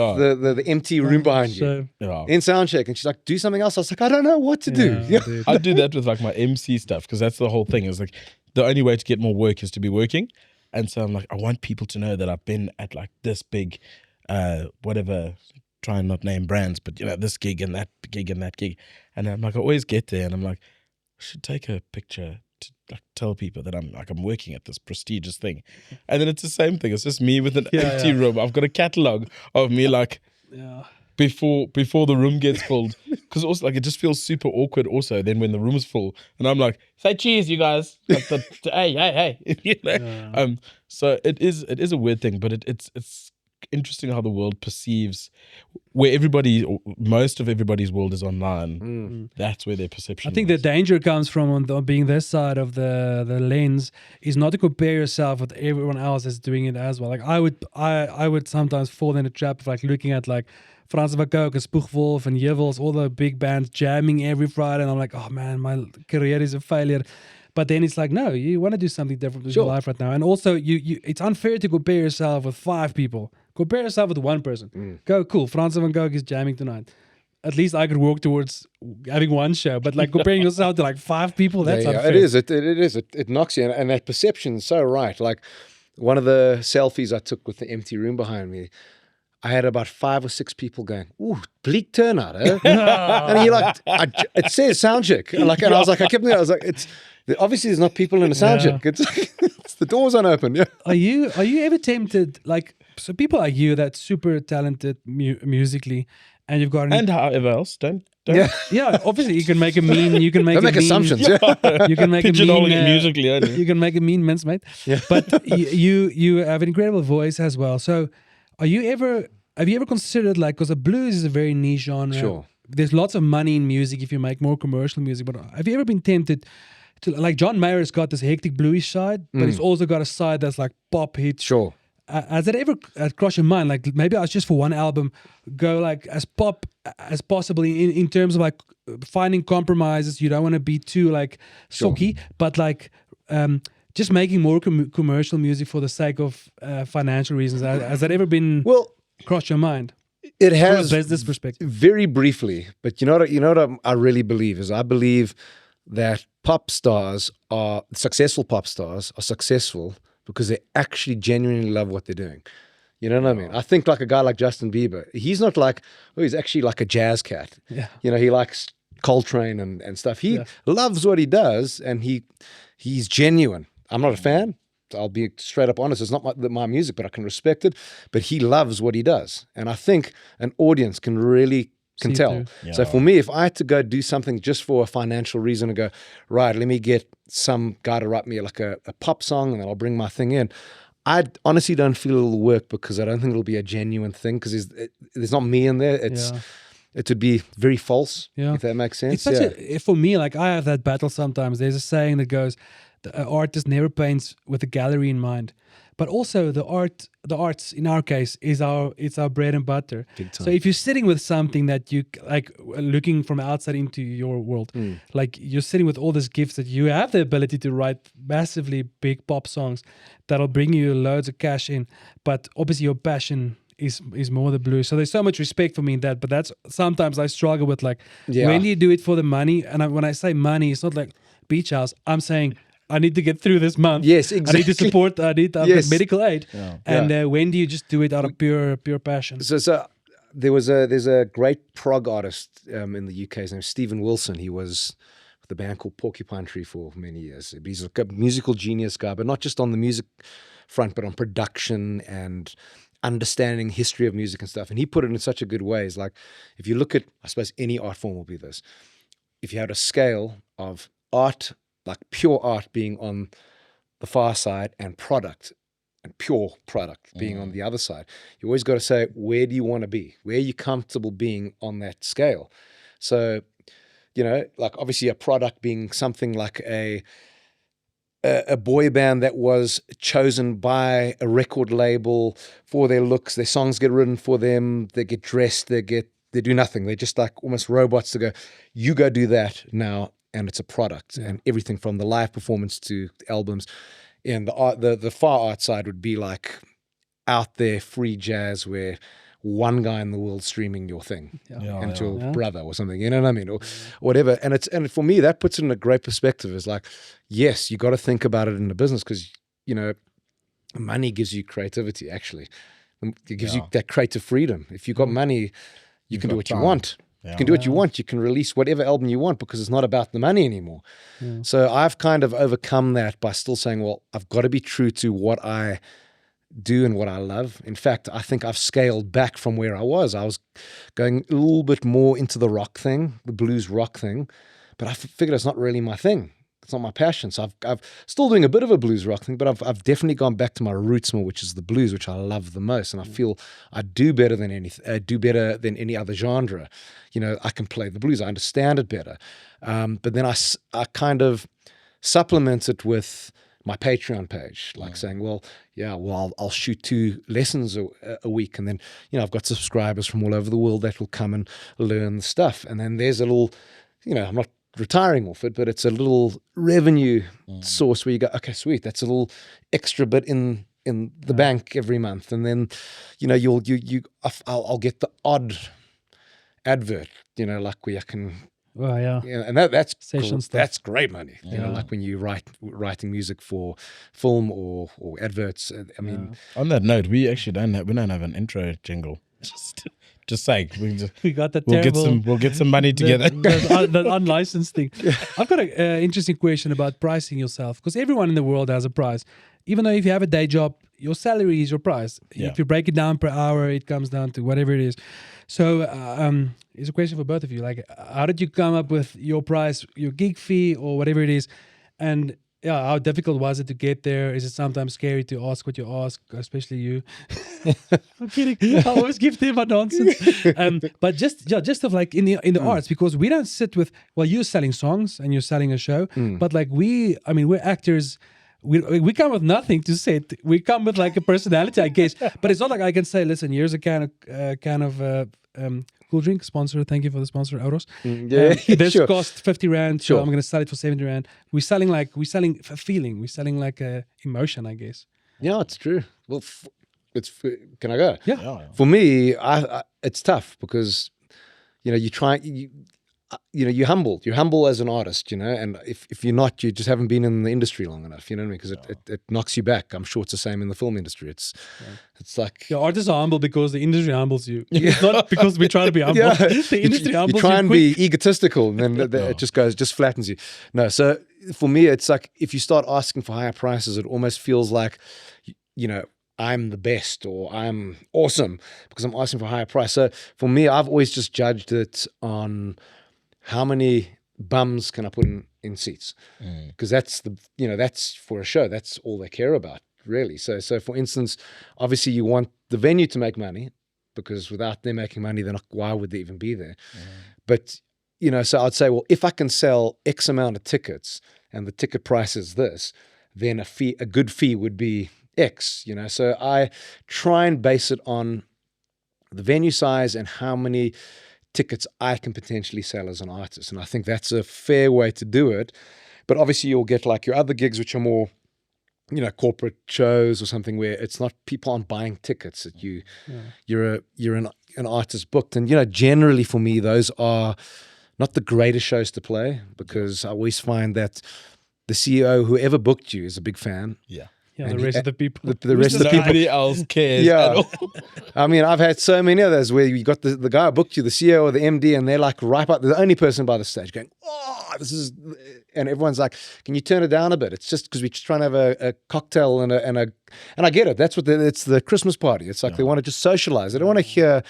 the empty room behind you in soundcheck. And she's like, do something else. I was like, I don't know what to do. I do that with like my MC stuff, because that's the whole thing. Is like the only way to get more work is to be working. And so I'm like, I want people to know that I've been at like this big, whatever, try and not name brands, but this gig and that gig and that gig. And I'm like, I always get there and I'm like, I should take a picture to like tell people that I'm working at this prestigious thing. And then it's the same thing. It's just me with an empty room. I've got a catalog of me like before the room gets filled. Because also like it just feels super awkward also then when the room's full. And I'm like, say cheers, you guys. Like hey. So it is a weird thing, but it's interesting how the world perceives where most of everybody's world is online. That's where their perception I think the danger comes from on being this side of the lens is not to compare yourself with everyone else that's doing it as well. Like I would sometimes fall in a trap of like looking at like Frans van Gogh and Spoegwolf and Jewels, all the big bands jamming every Friday, and I'm like, oh man, my career is a failure. But then it's like, no, you want to do something different with your life right now. And also, you it's unfair to compare yourself with 5 people. Compare yourself with one person. Go, cool, Frans van Gogh is jamming tonight. At least I could work towards having one show. But like comparing yourself to like 5 people, that's unfair. It is. It knocks you. And that perception is so right. Like one of the selfies I took with the empty room behind me, I had about 5 or 6 people going, ooh, bleak turnout, eh? And you're like, it says soundcheck. And I was like, I kept thinking, I was like, obviously there's not people in the soundcheck. It's like, the doors aren't open. Yeah. Are you ever tempted, like, so people like you that's super talented musically, and you've got and however else, don't yeah, obviously you can make a mean, you can make don't make assumptions. You can make a mean musically, you can make a mean mince, mate. Yeah. But you have an incredible voice as well. So have you ever considered, like, because the blues is a very niche genre. Sure. There's lots of money in music if you make more commercial music. But have you ever been tempted to, like, John Mayer's got this hectic bluish side, but he's also got a side that's like pop hits. Sure. Has that ever crossed your mind? Like, maybe I was just for one album, go like as pop as possible in terms of like finding compromises. You don't want to be too like socky, but like just making more commercial music for the sake of financial reasons. Has that ever been crossed your mind? It has. From a business perspective, very briefly. But you know what I really believe is I believe that successful pop stars are successful because they actually genuinely love what they're doing. You know what I mean? I think like a guy like Justin Bieber, he's not like, he's actually like a jazz cat. Yeah. You know, he likes Coltrane and stuff. He loves what he does, and he's genuine. I'm not a fan. I'll be straight up honest. It's not my music, but I can respect it. But he loves what he does. And I think an audience can tell. Yeah. So for me, if I had to go do something just for a financial reason and go, right, let me get some guy to write me like a pop song and then I'll bring my thing in, I honestly don't feel it'll work because I don't think it'll be a genuine thing because there's not me in there. It would be very false, if that makes sense. It's for me, like I have that battle sometimes. There's a saying that goes, the artist never paints with a gallery in mind. But also the arts in our case it's our bread and butter. So if you're sitting with something that you like, looking from outside into your world, like you're sitting with all these gifts that you have the ability to write massively big pop songs that'll bring you loads of cash in, but obviously your passion is more the blues. So there's so much respect for me in that, but that's sometimes I struggle with, like, when do you do it for the money? And when I say money, it's not like beach house. I'm saying I need to get through this month. Yes, exactly. I need to support. I need medical aid. Yeah. And when do you just do it out of pure passion? So there's a great prog artist in the UK. His name's Stephen Wilson. He was with a band called Porcupine Tree for many years. He's like a musical genius guy, but not just on the music front, but on production and understanding history of music and stuff. And he put it in such a good way. It's like, if you look at, I suppose any art form will be this. If you had a scale of art, like pure art being on the far side and product and pure product being on the other side, you always got to say, where do you want to be? Where are you comfortable being on that scale? So, you know, like obviously a product being something like a boy band that was chosen by a record label for their looks. Their songs get written for them. They get dressed. They do nothing. They're just like almost robots to go, you go do that now. And it's a product, and everything from the live performance to the albums And the far art side would be like out there free jazz where one guy in the world streaming your thing and your brother or something, you know what I mean, or whatever. And for me, that puts it in a great perspective. Is like, yes, you got to think about it in the business because money gives you creativity. Actually, it gives you that creative freedom. If you've got money, you can do what you want. You can do what you want. You can release whatever album you want because it's not about the money anymore. So I've kind of overcome that by still saying, well, I've got to be true to what I do and what I love. In fact, I think I've scaled back from where I was. I was going a little bit more into the rock thing, the blues rock thing, but I figured it's not really my thing. It's not my passion. So I've still doing a bit of a blues rock thing, but I've definitely gone back to my roots more, which is the blues, which I love the most. And I feel I do better than any other genre. I can play the blues. I understand it better. But then I kind of supplement it with my Patreon page, like saying, I'll shoot 2 lessons a week. And then, I've got subscribers from all over the world that will come and learn the stuff. And then there's a little, I'm not retiring off it, but it's a little revenue source where you go, okay, sweet. That's a little extra bit in the bank every month. And then, I'll get the odd advert, like where I can, and that's great money. Like when you writing music for film or adverts. I mean, on that note, we actually don't have an intro jingle. Just saying, we got that terrible. We'll get some money together. The unlicensed thing. I've got an interesting question about pricing yourself, because everyone in the world has a price. Even though if you have a day job, your salary is your price. If you break it down per hour, it comes down to whatever it is. So it's a question for both of you. Like, how did you come up with your price, your gig fee, or whatever it is? And how difficult was it to get there? Is it sometimes scary to ask what you ask, especially you? I'm kidding. I always give them a nonsense. But just of like in the arts, because we don't sit with, you're selling songs and you're selling a show, but like we're actors. We come with nothing to say. We come with like a personality, I guess. But it's not like I can say, listen, here's a can of cool drink sponsor. Thank you for the sponsor, Euros. This cost 50 Rand. So I'm going to sell it for 70 Rand. We're selling a feeling. We're selling like a emotion, I guess. Yeah, it's true. Well, can I go? Yeah. For me, it's tough because, you're humble as an artist, and if you're not, you just haven't been in the industry long enough, you know what I mean? Because it knocks you back. I'm sure it's the same in the film industry. It's like artists are humble because the industry humbles you. It's not because we try to be humble. The industry humbles you. You try and be egotistical, and then it just flattens you. No, so for me, it's like if you start asking for higher prices, it almost feels like, I'm the best or I'm awesome because I'm asking for a higher price. So for me, I've always just judged it on how many bums can I put in seats? Because that's that's for a show. That's all they care about, really. So for instance, obviously you want the venue to make money because without them making money, why would they even be there? But, so I'd say, well, if I can sell X amount of tickets and the ticket price is this, then a good fee would be X, So I try and base it on the venue size and how many tickets I can potentially sell as an artist. And I think that's a fair way to do it. But obviously you'll get like your other gigs, which are more, corporate shows or something where it's not, people aren't buying tickets that you're an artist booked. And, generally for me, those are not the greatest shows to play because I always find that the CEO, whoever booked you, is a big fan. Yeah, the rest of the people. The rest of the people. Nobody else cares at all. I mean, I've had so many of those where you got the guy who booked you, the CEO or the MD, and they're like right by the only person by the stage going, oh, this is, and everyone's like, can you turn it down a bit? It's just because we're just trying to have a cocktail and I get it. That's what it's the Christmas party. It's like they want to just socialize. They don't want to hear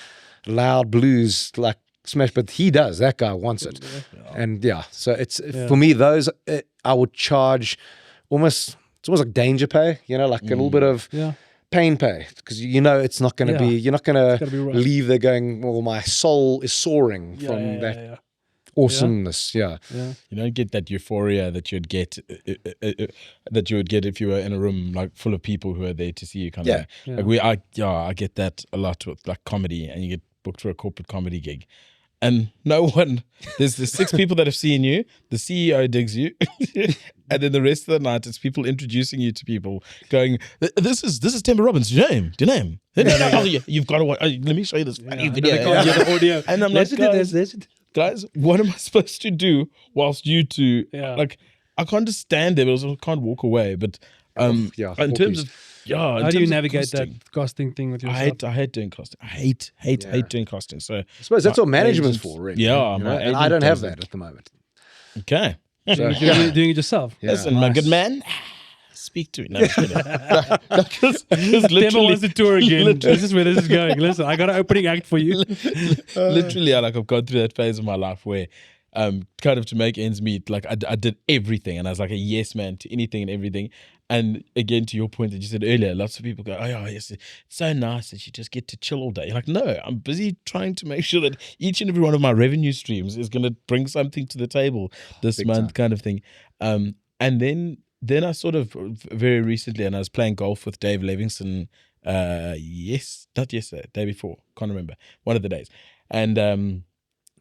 loud blues like smash, but he does. That guy wants it. And so it's for me, those I would charge almost. It's almost like danger pay, like a little bit of pain pay, because it's not going to be, you're not going to leave there going, well, my soul is soaring from that awesomeness. Yeah. You don't get that euphoria that you'd get if you were in a room like full of people who are there to see you kind of thing. Like I get that a lot with like comedy, and you get booked for a corporate comedy gig. and no one. There's 6 people that have seen you. The CEO digs you, and then the rest of the night it's people introducing you to people, going, "This is Themba Robbins. Do you know him? Do you know him? Oh, yeah, you've got to watch. Let me show you this funny video." The audio. And I'm like, guys, what am I supposed to do whilst you two like? I can't just stand there, but also can't walk away. But in terms of how do you navigate that costing thing with yourself? I hate doing costing. I hate doing costing. So I suppose that's what management's for, really. Yeah, and I don't have that at the moment. Okay, so you're doing it yourself. Listen, my good man. Speak to me. No, Themba wants to tour again. This is where this is going. Listen, I got an opening act for you. Literally, I've gone through that phase of my life where, kind of to make ends meet, like I did everything, and I was like a yes man to anything and everything. And again, to your point that you said earlier, lots of people go, "Oh yeah, yes, it's so nice that you just get to chill all day." You're like, no, I'm busy trying to make sure that each and every one of my revenue streams is going to bring something to the table this month, kind of thing. And then I sort of very recently, and I was playing golf with Dave Livingston. Not yesterday, day before, can't remember, one of the days, and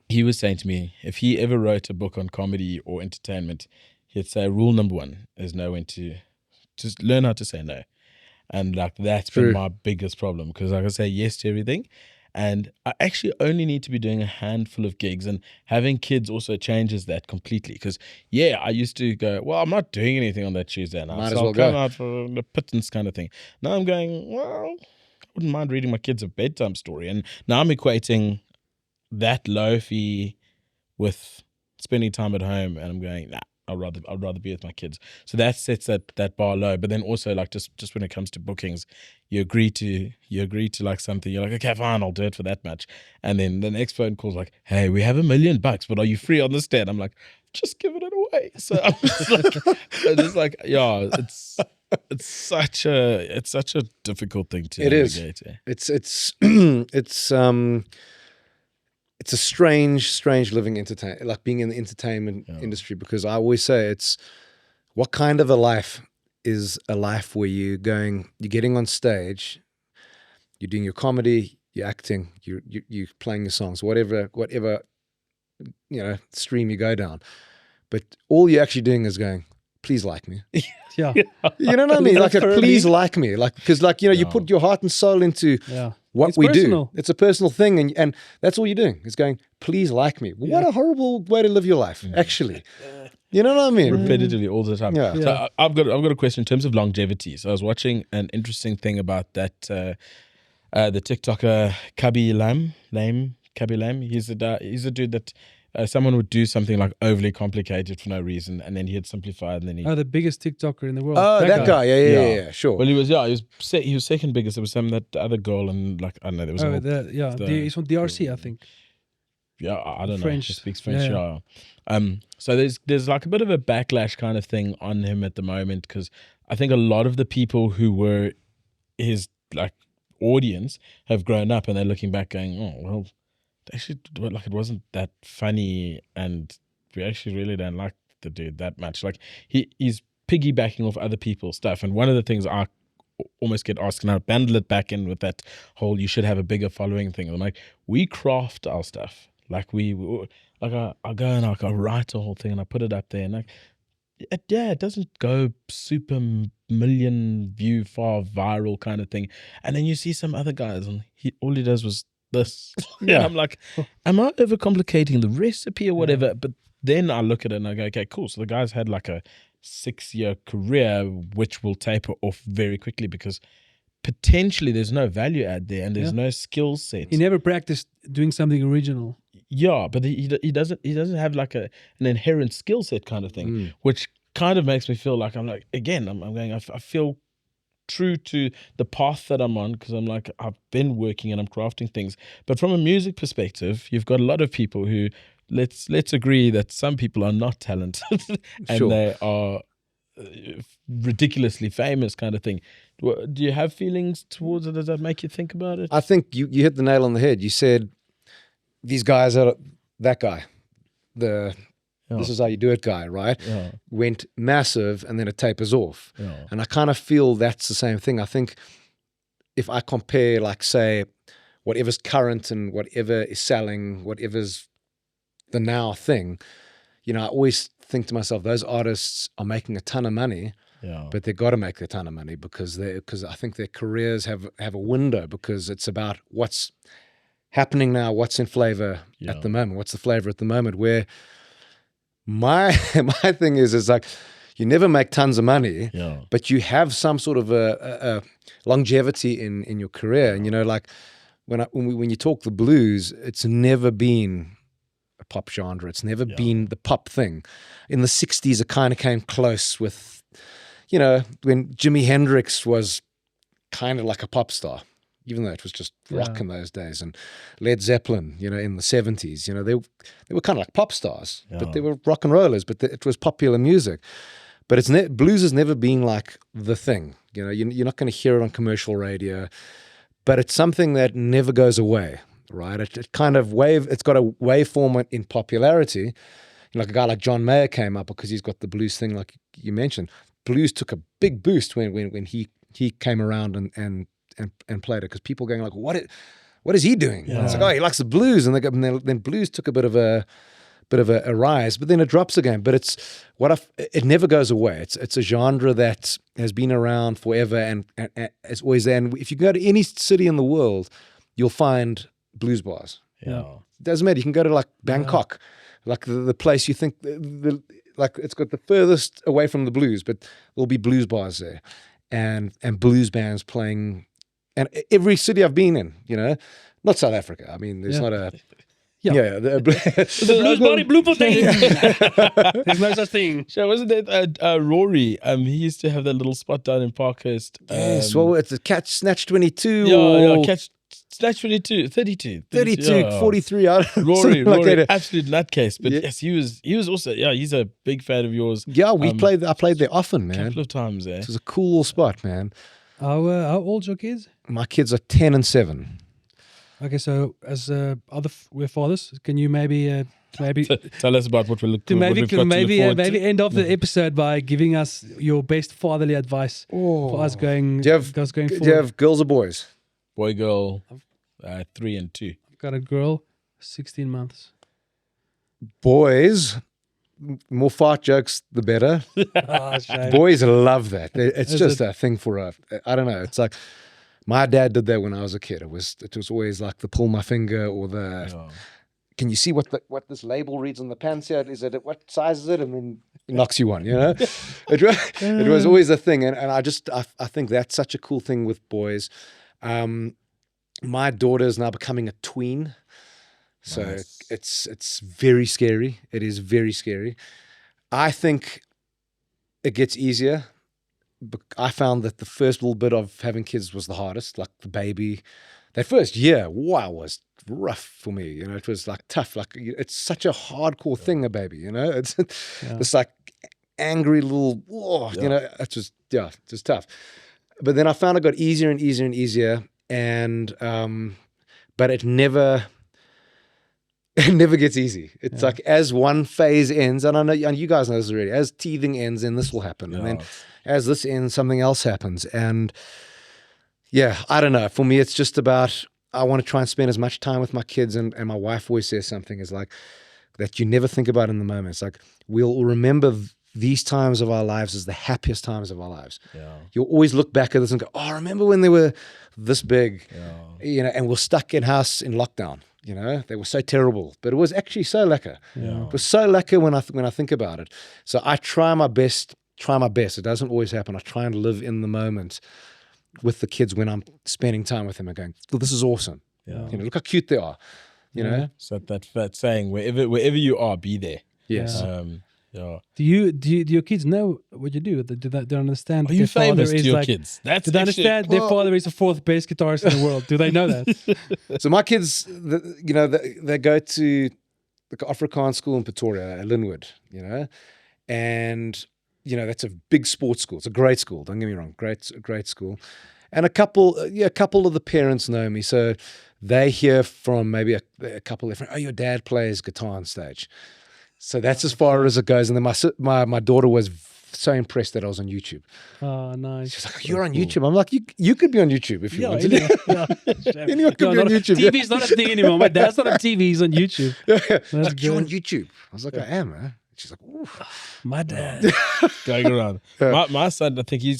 he was saying to me, if he ever wrote a book on comedy or entertainment, he'd say rule number 1 is know when to just learn how to say no. And like that's been my biggest problem, because I can say yes to everything, and I actually only need to be doing a handful of gigs, and having kids also changes that completely. Because I used to go, well, I'm not doing anything on that Tuesday now, so I'll come out for the pittance kind of thing. Now I'm going, well, I wouldn't mind reading my kids a bedtime story, and now I'm equating that low fee with spending time at home, and I'm going, nah, I'd rather be with my kids. So that sets that bar low. But then also, like, just when it comes to bookings, you agree to like something, you're like, okay, fine, I'll do it for that much. And then the next phone call's like, hey, we have $1 million, but are you free on this day? And I'm like, just giving it away. So I'm just like, it's such a difficult thing to navigate. It's a strange living like being in the entertainment industry, because I always say it's what kind of a life is a life where you're getting on stage, you're doing your comedy, you're acting, you're playing your songs, whatever stream you go down, but all you're actually doing is going, please like me. Yeah. You know what I mean? Like, please like me. Like, because you put your heart and soul into what we do. It's a personal thing. And that's all you're doing is going, please like me. What a horrible way to live your life, actually. You know what I mean? Repetitively all the time. Yeah. So I've got a question in terms of longevity. So I was watching an interesting thing about that, the TikToker Kabi Lam. He's a dude that someone would do something like overly complicated for no reason, and then he'd simplify it, and then the biggest TikToker in the world. Oh, that guy. Yeah, sure. Well, he was second biggest. There was that other girl, and like I don't know, there was he's from DRC, I think. Yeah, I don't French. know. He speaks French. Yeah. So there's like a bit of a backlash kind of thing on him at the moment, because I think a lot of the people who were his like audience have grown up, and they're looking back going, oh well, actually, like, it wasn't that funny, and we actually really don't like the dude that much. Like, he's piggybacking off other people's stuff. And one of the things I almost get asked, and I bundle it back in with that whole you should have a bigger following thing. I'm like, we craft our stuff. Like, I go and I write a whole thing and I put it up there, and like, it doesn't go super million view far viral kind of thing. And then you see some other guys, and all he does was this. And I'm like, am I overcomplicating the recipe or whatever? Yeah. But then I look at it and I go, okay, cool. So the guy's had like a 6-year career, which will taper off very quickly, because potentially there's no value add there, and there's no skill set. He never practiced doing something original. Yeah, but he doesn't have like an inherent skill set kind of thing, which kind of makes me feel like I'm going, I feel true to the path that I'm on, because I'm like, I've been working and I'm crafting things. But from a music perspective, you've got a lot of people who, let's agree that some people are not talented and they are ridiculously famous kind of thing. Do you have feelings towards it? Does that make you think about it? I think you hit the nail on the head. You said these guys are that guy, this is how you do it guy, right? Yeah. Went massive, and then it tapers off. Yeah. And I kind of feel that's the same thing. I think if I compare, like, say, whatever's current and whatever is selling, whatever's the now thing, you know, I always think to myself, those artists are making a ton of money, but they've got to make a ton of money because I think their careers have a window, because it's about what's happening now, what's in flavor at the moment, what's the flavor at the moment. Where my thing is like, you never make tons of money, but you have some sort of a longevity in your career. And, you know, like when you talk the blues, it's never been a pop genre. It's never been the pop thing. In the 60s, it kind of came close with, you know, when Jimi Hendrix was kind of like a pop star, even though it was just rock in those days. And Led Zeppelin, you know, in the 70s, you know, they were kind of like pop stars, but they were rock and rollers, but it was popular music. But blues has never been like the thing. You know, you're not going to hear it on commercial radio, but it's something that never goes away, right? It kind of it's got a waveform in popularity. Like a guy like John Mayer came up because he's got the blues thing, like you mentioned. Blues took a big boost when he came around and played it, because people going like, what is he doing? And it's like, oh, he likes the blues, and then blues took a bit of a rise, but then it drops again. But it never goes away. It's a genre that has been around forever, and it's always there. And if you go to any city in the world, you'll find blues bars. It doesn't matter. You can go to like Bangkok, like the place you think like it's got the furthest away from the blues, but there'll be blues bars there, and blues bands playing. And every city I've been in, you know, not South Africa. I mean, there's not a the blues body blooper thing. There's no such thing. So wasn't it Rory? He used to have that little spot down in Parkhurst. Yes, well, it's a Catch Snatch 22. Catch Snatch 22, 32. 43. Rory, like absolute nutcase. But yes, he was also, he's a big fan of yours. Yeah, I played there often, man. A couple of times there. It was a cool little spot, man. How old's your kids? My kids are 10 and 7. Okay, so as we're fathers, can you maybe tell us about what we're looking to maybe end off the episode by giving us your best fatherly advice for us going. Do you have girls or boys? Boy, girl, 3 and 2. I've got a girl, 16 months. Boys, more fart jokes, the better. Boys love that. It's just a thing for I don't know. It's like my dad did that when I was a kid. It was always like the pull my finger or the. Can you see what this label reads on the pants here? Is it what size is it? And then it knocks you one. You know, it was always a thing, and I think that's such a cool thing with boys. My daughter is now becoming a tween. So nice. It's very scary. It is very scary. I think it gets easier. I found that the first little bit of having kids was the hardest, like the baby. That first year, was rough for me. You know, it was like tough. Like it's such a hardcore thing, a baby. You know, it's this like angry little. You know, it's just tough. But then I found it got easier and easier and easier, and but it never gets easy. It's like as one phase ends, and I know you guys know this already, as teething ends, then this will happen. And then as this ends, something else happens. And I don't know. For me, it's just about, I want to try and spend as much time with my kids. And my wife always says something is like, that you never think about in the moment. It's like, we'll remember these times of our lives as the happiest times of our lives. You'll always look back at this and go, oh, remember when they were this big, you know, and we're stuck in house in lockdown. You know, they were so terrible, but it was actually so lekker. It was so lekker when I think about it. So I try my best. It doesn't always happen. I try and live in the moment with the kids when I'm spending time with them and going, well, this is awesome. You know, look how cute they are. You know, so that saying, wherever you are, be there. Yes. Do your kids know what you do? Do they understand? Are you famous to your kids? Do they understand their father is the 4th best guitarist in the world? Do they know that? So my kids, you know, they go to the Afrikaans school in Pretoria, Linwood, you know, and you know that's a big sports school. It's a great school. Don't get me wrong, great school. And a couple of the parents know me, so they hear from maybe a couple of friends. Oh, your dad plays guitar on stage. So that's as far as it goes. And then my daughter was so impressed that I was on YouTube. Oh, nice. She's like, "You're on YouTube." I'm like, "You could be on YouTube if you wanted." Yeah. Anyone could be on YouTube. TV's not a thing anymore. My dad's not on TV. He's on YouTube. That's Like, "You're on good. YouTube." I was like, "I am, man." She's like, "Ooh." My dad. Going around. My son, I think he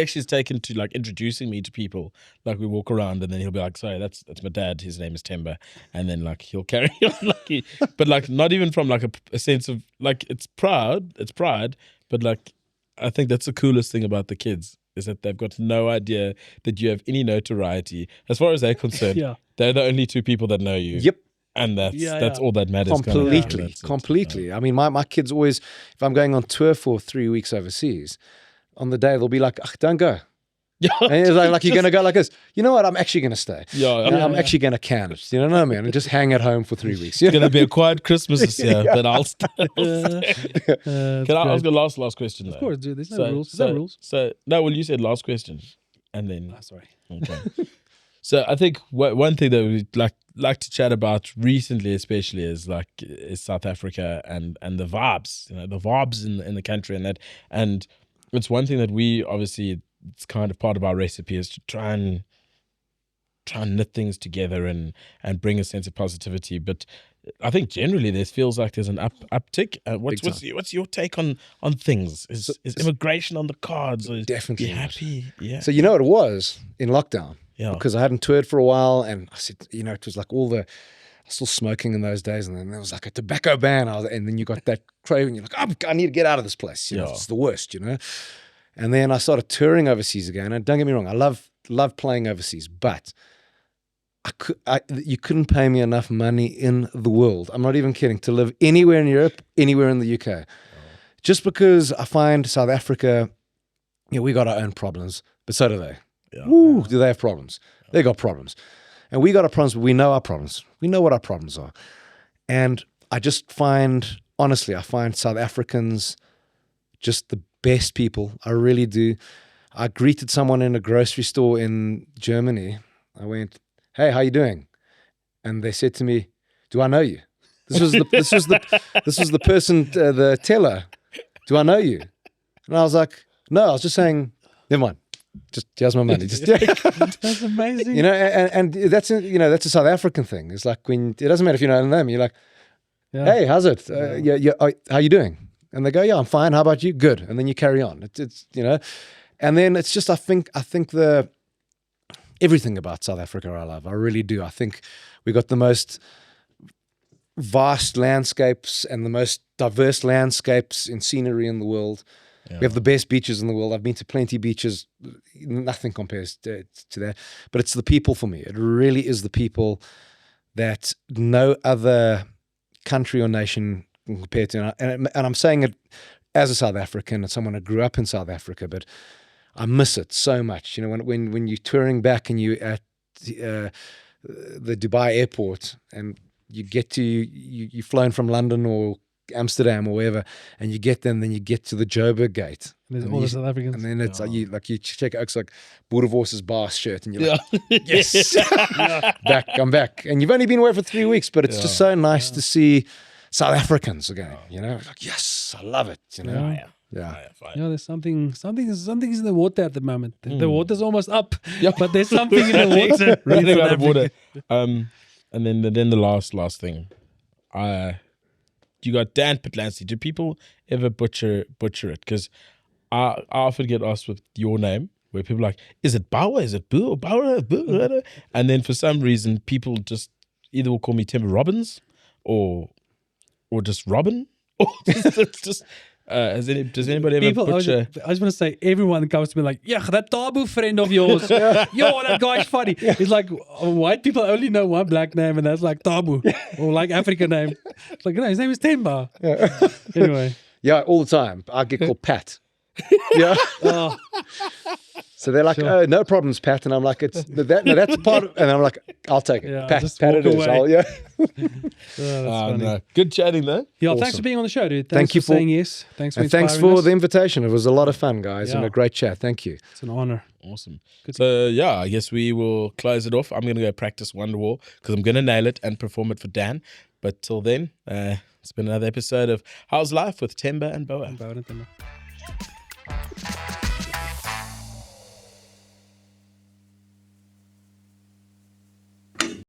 actually is taken to like introducing me to people. Like we walk around and then he'll be like, "Sorry, that's my dad. His name is Themba," and then like he'll carry on but like not even from like a sense of like it's pride, but like I think that's the coolest thing about the kids is that they've got no idea that you have any notoriety as far as they're concerned. Yeah. They're the only two people that know you. Yep. And that's Yeah. all that matters. Completely. I mean, my kids always, if I'm going on tour for 3 weeks overseas, on the day they'll be like, "Don't go." And it's like you're going to go like this. You know what? I'm actually going to stay. I'm actually going to can it. You know what I mean? And just hang at home for 3 weeks. It's going to be a quiet Christmas this year, but I'll stay. Can I ask a last question though? Of course, dude. There's no rules. There's no rules. So no, well, you said last question, and then Sorry. okay. So I think one thing that we'd like to chat about recently, especially, is South Africa and the vibes, the vibes in the country, and it's one thing that we obviously, it's kind of part of our recipe is to try and knit things together and bring a sense of positivity. But I think generally there feels like there's an uptick. What's your take on things? Is immigration on the cards? Or Definitely you happy? Yeah. So you know what it was in lockdown? Yeah. Because I hadn't toured for a while, and I said, it was like I was still smoking in those days, and then there was like a tobacco ban, and then you got that craving. You're like, I need to get out of this place. It's the worst, And then I started touring overseas again, and don't get me wrong, I love playing overseas, but you couldn't pay me enough money in the world. I'm not even kidding, to live anywhere in Europe, anywhere in the UK. Just because I find South Africa, we got our own problems, but so do they. Yeah. Woo, do they have problems? They got problems. And we got our problems, but we know our problems. We know what our problems are. And I just honestly, I find South Africans just the best people. I really do. I greeted someone in a grocery store in Germany. I went, "Hey, how you doing?" And they said to me, "Do I know you?" This was the person, the teller. "Do I know you?" And I was like, "No, I was just saying, never mind. Just here's my money." Just That's amazing. And that's that's a South African thing. It's like when it doesn't matter if you know them. You're like, "Hey, how's it? How you doing?" And they go, "Yeah, I'm fine. How about you?" "Good." And then you carry on. It's and then it's just I think everything about South Africa I love. I really do. I think we got the most vast landscapes and the most diverse landscapes in scenery in the world. Yeah. We have the best beaches in the world. I've been to plenty of beaches. Nothing compares to that. But it's the people for me. It really is the people that no other country or nation can compare to. And I'm saying it as a South African and someone who grew up in South Africa, but I miss it so much. When you're touring back and you're at the Dubai airport and you get to, you've flown from London or Amsterdam or wherever, and you get there, and then you get to the Joburg gate. There's all the South Africans. And then it's like you check out, it's like Boerewors' Baas shirt, and you're like, yes, I'm back. And you've only been away for 3 weeks, but it's just so nice to see South Africans again. Like, yes, I love it. There's something is in the water at the moment. The water's almost up, but there's something in the water. Running out of water. And then the last thing. You got Dan Patlansky. Do people ever butcher it? Because I often get asked with your name, where people are like, "Is it Bouwer? Is it Bouwer?" And then for some reason, people just either will call me Themba Robbins, or just Robin, or just. Does anybody ever butcher? I just want to say, everyone comes to me like, "Yeah, that Tabu friend of yours, that guy's funny." It's like white people only know one black name, and that's like Tabu, or like African name. It's like, no, his name is Themba. Anyway, all the time. I get called Pat. So they're like, "Oh, no problems, Pat," and I'm like, "That's part of," and I'm like, "I'll take it, Pat it is." No. Good chatting though. Yeah, Awesome. Thanks for being on the show, dude. Thanks for saying yes. Thanks for thanks for the invitation. It was a lot of fun, guys, and a great chat. Thank you. It's an honor. Awesome. So I guess we will close it off. I'm going to go practice Wonderwall because I'm going to nail it and perform it for Dan. But till then, It's been another episode of How's Life with Themba and Bouwer. Bouwer and Themba.